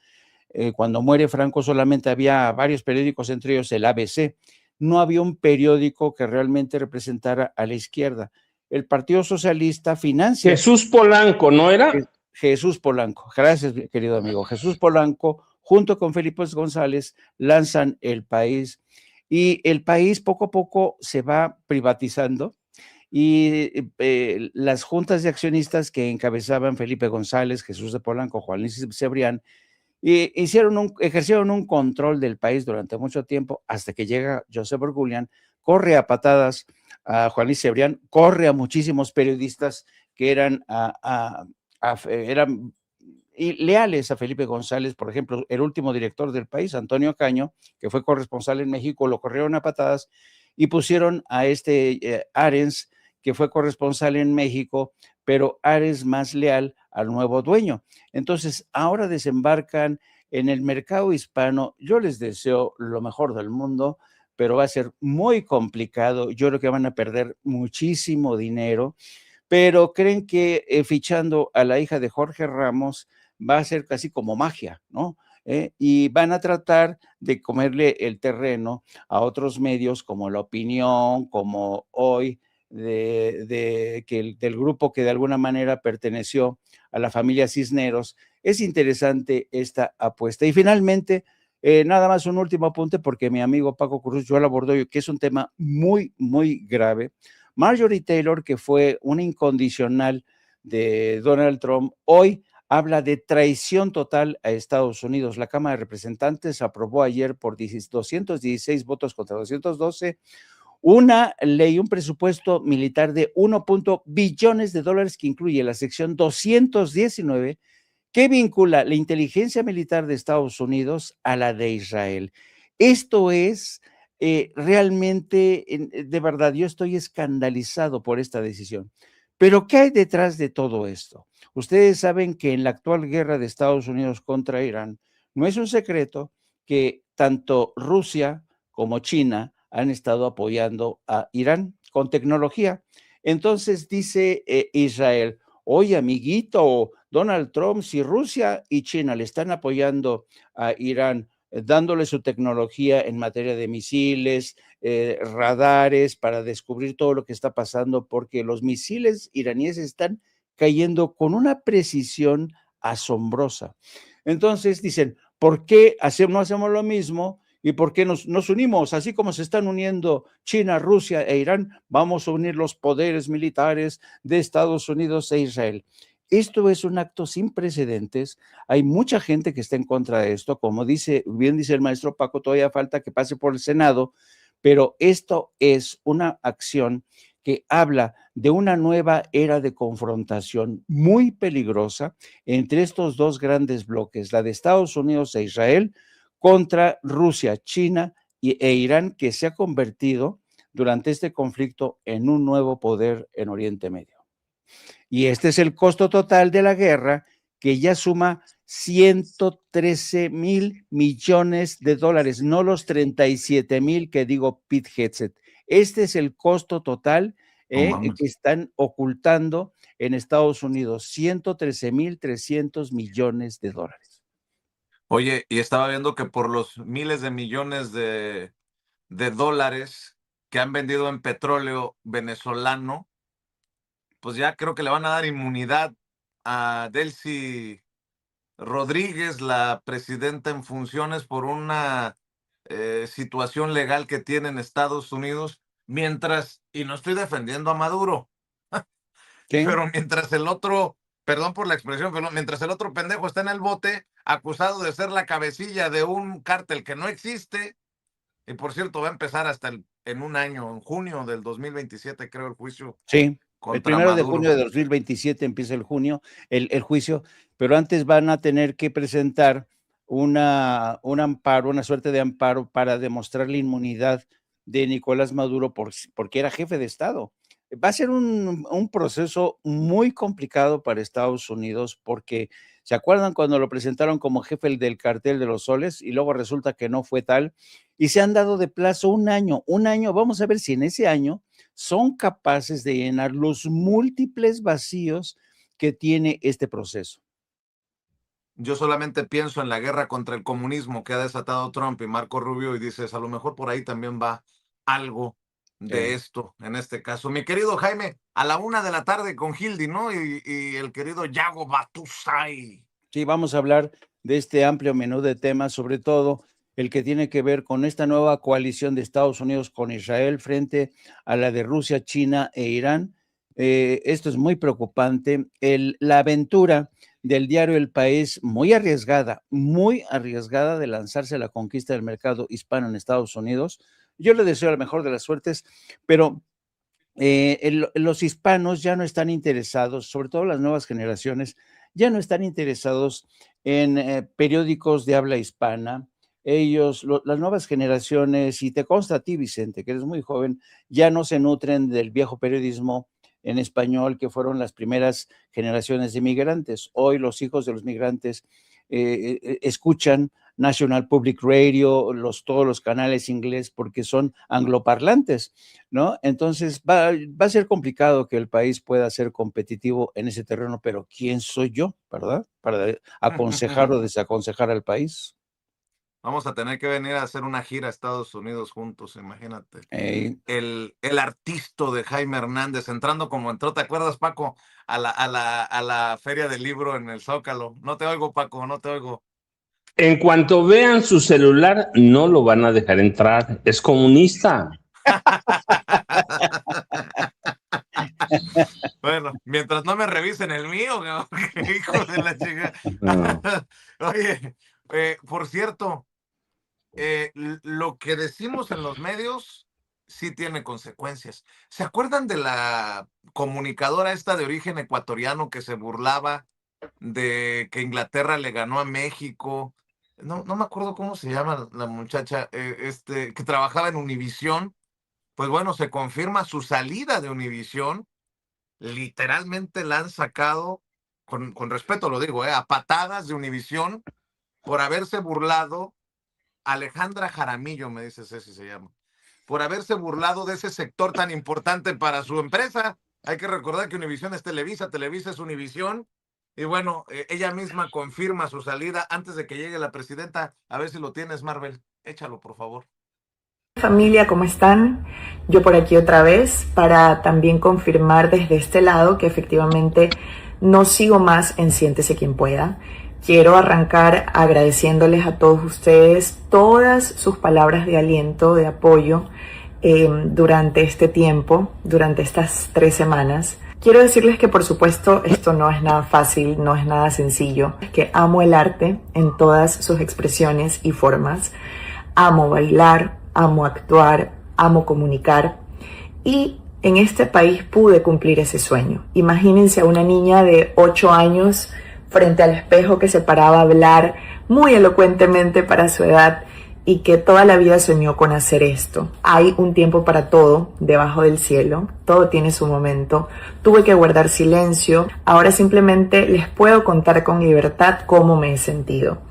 cuando muere Franco, solamente había varios periódicos, entre ellos el ABC. No había un periódico que realmente representara a la izquierda. El Partido Socialista financia. Jesús Polanco, ¿no era? Jesús Polanco, gracias, querido amigo. Jesús Polanco, junto con Felipe González, lanzan El País, y El País poco a poco se va privatizando, y las juntas de accionistas que encabezaban Felipe González, Jesús de Polanco, Juan Luis Cebrián, ejercieron un control del País durante mucho tiempo, hasta que llega Joseph Orduglian corre a patadas a Juan Luis Cebrián, corre a muchísimos periodistas que eran leales a Felipe González. Por ejemplo, el último director del país, Antonio Caño, que fue corresponsal en México, lo corrieron a patadas y pusieron a Arens, que fue corresponsal en México, pero Arens más leal al nuevo dueño. Entonces, ahora desembarcan en el mercado hispano. Yo les deseo lo mejor del mundo, pero va a ser muy complicado. Yo creo que van a perder muchísimo dinero, pero creen que fichando a la hija de Jorge Ramos va a ser casi como magia, ¿no? Y van a tratar de comerle el terreno a otros medios como La Opinión, como Hoy, del grupo que de alguna manera perteneció a la familia Cisneros. Es interesante esta apuesta. Y finalmente, nada más un último apunte, porque mi amigo Paco Cruz ya lo abordó, que es un tema muy, muy grave. Marjorie Taylor, que fue una incondicional de Donald Trump, hoy habla de traición total a Estados Unidos. La Cámara de Representantes aprobó ayer por 216 votos contra 212 una ley, un presupuesto militar de 1 billones de dólares que incluye la sección 219 que vincula la inteligencia militar de Estados Unidos a la de Israel. Esto es realmente, de verdad, yo estoy escandalizado por esta decisión. Pero ¿qué hay detrás de todo esto? Ustedes saben que en la actual guerra de Estados Unidos contra Irán, no es un secreto que tanto Rusia como China han estado apoyando a Irán con tecnología. Entonces dice Israel, oye, amiguito, Donald Trump, si Rusia y China le están apoyando a Irán, dándole su tecnología en materia de misiles, radares, para descubrir todo lo que está pasando, porque los misiles iraníes están cayendo con una precisión asombrosa. Entonces dicen, ¿por qué no hacemos lo mismo? ¿Y por qué nos unimos? Así como se están uniendo China, Rusia e Irán, vamos a unir los poderes militares de Estados Unidos e Israel. Esto es un acto sin precedentes. Hay mucha gente que está en contra de esto. Como bien dice el maestro Paco, todavía falta que pase por el Senado, pero esto es una acción que habla de una nueva era de confrontación muy peligrosa entre estos dos grandes bloques, la de Estados Unidos e Israel, contra Rusia, China e Irán, que se ha convertido durante este conflicto en un nuevo poder en Oriente Medio. Y este es el costo total de la guerra, que ya suma 113,000 millones de dólares, no los 37,000 que digo Pete Hegseth. Este es el costo total que están ocultando en Estados Unidos, 113,300 millones de dólares. Oye, y estaba viendo que por los miles de millones de dólares que han vendido en petróleo venezolano, pues ya creo que le van a dar inmunidad a Delcy Rodríguez, la presidenta en funciones, por una situación legal que tiene en Estados Unidos, mientras, y no estoy defendiendo a Maduro, pero mientras el otro, perdón por la expresión, pero mientras el otro pendejo está en el bote, acusado de ser la cabecilla de un cártel que no existe, y por cierto va a empezar hasta en un año, en junio del 2027, creo, el juicio. Sí, el 1 de Maduro. junio de 2027 empieza el juicio, pero antes van a tener que presentar un amparo, una suerte de amparo para demostrar la inmunidad de Nicolás Maduro porque era jefe de Estado. Va a ser un proceso muy complicado para Estados Unidos, porque ¿se acuerdan cuando lo presentaron como jefe del cartel de los soles y luego resulta que no fue tal? Y se han dado de plazo un año, vamos a ver si en ese año son capaces de llenar los múltiples vacíos que tiene este proceso. Yo solamente pienso en la guerra contra el comunismo que ha desatado Trump y Marco Rubio, y dices, a lo mejor por ahí también va algo de esto, en este caso. Mi querido Jaime, a la 1:00 p.m. con Hildy, ¿no? Y el querido Yago Batusay. Sí, vamos a hablar de este amplio menú de temas, sobre todo el que tiene que ver con esta nueva coalición de Estados Unidos con Israel frente a la de Rusia, China e Irán. Esto es muy preocupante. La aventura del diario El País, muy arriesgada de lanzarse a la conquista del mercado hispano en Estados Unidos. Yo le deseo la mejor de las suertes, pero los hispanos ya no están interesados, sobre todo las nuevas generaciones, ya no están interesados en periódicos de habla hispana. Ellos, las nuevas generaciones, y te consta a ti, Vicente, que eres muy joven, ya no se nutren del viejo periodismo en español que fueron las primeras generaciones de migrantes. Hoy los hijos de los migrantes escuchan National Public Radio, todos los canales inglés, porque son angloparlantes, ¿no? Entonces va a ser complicado que el país pueda ser competitivo en ese terreno, pero ¿quién soy yo, verdad? Para aconsejar o desaconsejar al país. Vamos a tener que venir a hacer una gira a Estados Unidos juntos, imagínate. Hey. El artista de Jaime Hernández, entrando como entró, ¿te acuerdas, Paco? A la Feria del Libro en el Zócalo. No te oigo, Paco, no te oigo. En cuanto vean su celular, no lo van a dejar entrar. Es comunista. Bueno, mientras no me revisen el mío, ¿no? Hijo de la chica. No. Oye, por cierto, lo que decimos en los medios sí tiene consecuencias. ¿Se acuerdan de la comunicadora esta de origen ecuatoriano que se burlaba de que Inglaterra le ganó a México? No me acuerdo cómo se llama la muchacha, que trabajaba en Univisión. Pues bueno, se confirma su salida de Univisión. Literalmente la han sacado, con respeto lo digo, a patadas de Univisión por haberse burlado. Alejandra Jaramillo, me dice Ceci, se llama, por haberse burlado de ese sector tan importante para su empresa. Hay que recordar que Univisión es Televisa, Televisa es Univisión, y bueno, ella misma confirma su salida antes de que llegue la presidenta. A ver si lo tienes, Marvel, échalo, por favor. Familia, ¿cómo están? Yo por aquí otra vez para también confirmar desde este lado que efectivamente no sigo más en Siéntese Quien Pueda. Quiero arrancar agradeciéndoles a todos ustedes todas sus palabras de aliento, de apoyo durante este tiempo, durante estas 3 semanas. Quiero decirles que por supuesto esto no es nada fácil, no es nada sencillo, que amo el arte en todas sus expresiones y formas. Amo bailar, amo actuar, amo comunicar, y en este país pude cumplir ese sueño. Imagínense a una niña de 8 años frente al espejo que se paraba a hablar muy elocuentemente para su edad y que toda la vida soñó con hacer esto. Hay un tiempo para todo debajo del cielo, todo tiene su momento. Tuve que guardar silencio, ahora simplemente les puedo contar con libertad cómo me he sentido.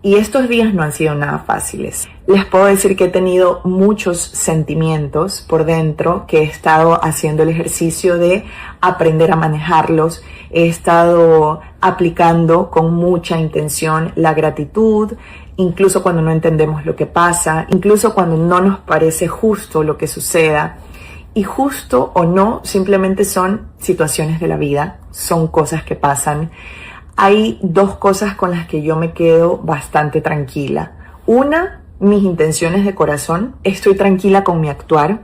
Y estos días no han sido nada fáciles. Les puedo decir que he tenido muchos sentimientos por dentro, que he estado haciendo el ejercicio de aprender a manejarlos. He estado aplicando con mucha intención la gratitud, incluso cuando no entendemos lo que pasa, incluso cuando no nos parece justo lo que suceda. Y justo o no, simplemente son situaciones de la vida, son cosas que pasan. Hay 2 cosas con las que yo me quedo bastante tranquila. Una, mis intenciones de corazón. Estoy tranquila con mi actuar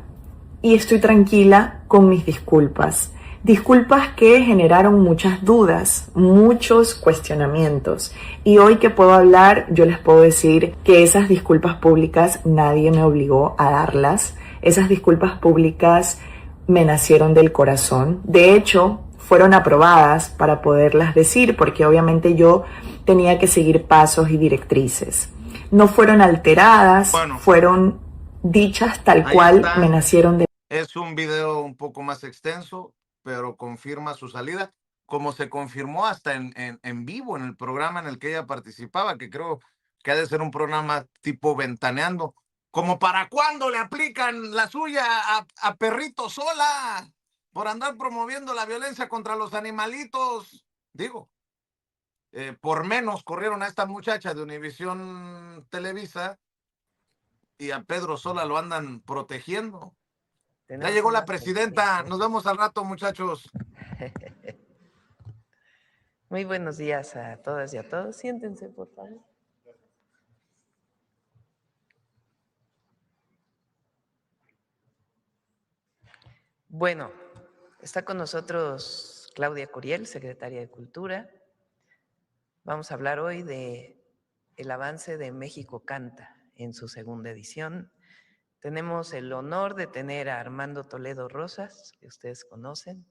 y estoy tranquila con mis disculpas. Disculpas que generaron muchas dudas, muchos cuestionamientos. Y hoy que puedo hablar, yo les puedo decir que esas disculpas públicas nadie me obligó a darlas. Esas disculpas públicas me nacieron del corazón. De hecho, fueron aprobadas para poderlas decir, porque obviamente yo tenía que seguir pasos y directrices. No fueron alteradas, bueno, fueron dichas tal cual está. Me nacieron de... Es un video un poco más extenso, pero confirma su salida, como se confirmó hasta en vivo en el programa en el que ella participaba, que creo que ha de ser un programa tipo Ventaneando. ¿Como para cuándo le aplican la suya a Perrito Sola? Por andar promoviendo la violencia contra los animalitos. Digo, por menos corrieron a esta muchacha de Univisión Televisa y a Pedro Sola lo andan protegiendo. Ya llegó la presidenta. Nos vemos al rato, muchachos. Muy buenos días a todas y a todos. Siéntense, por favor. Bueno, está con nosotros Claudia Curiel, secretaria de Cultura. Vamos a hablar hoy de el avance de México Canta en su segunda edición. Tenemos el honor de tener a Armando Toledo Rosas, que ustedes conocen,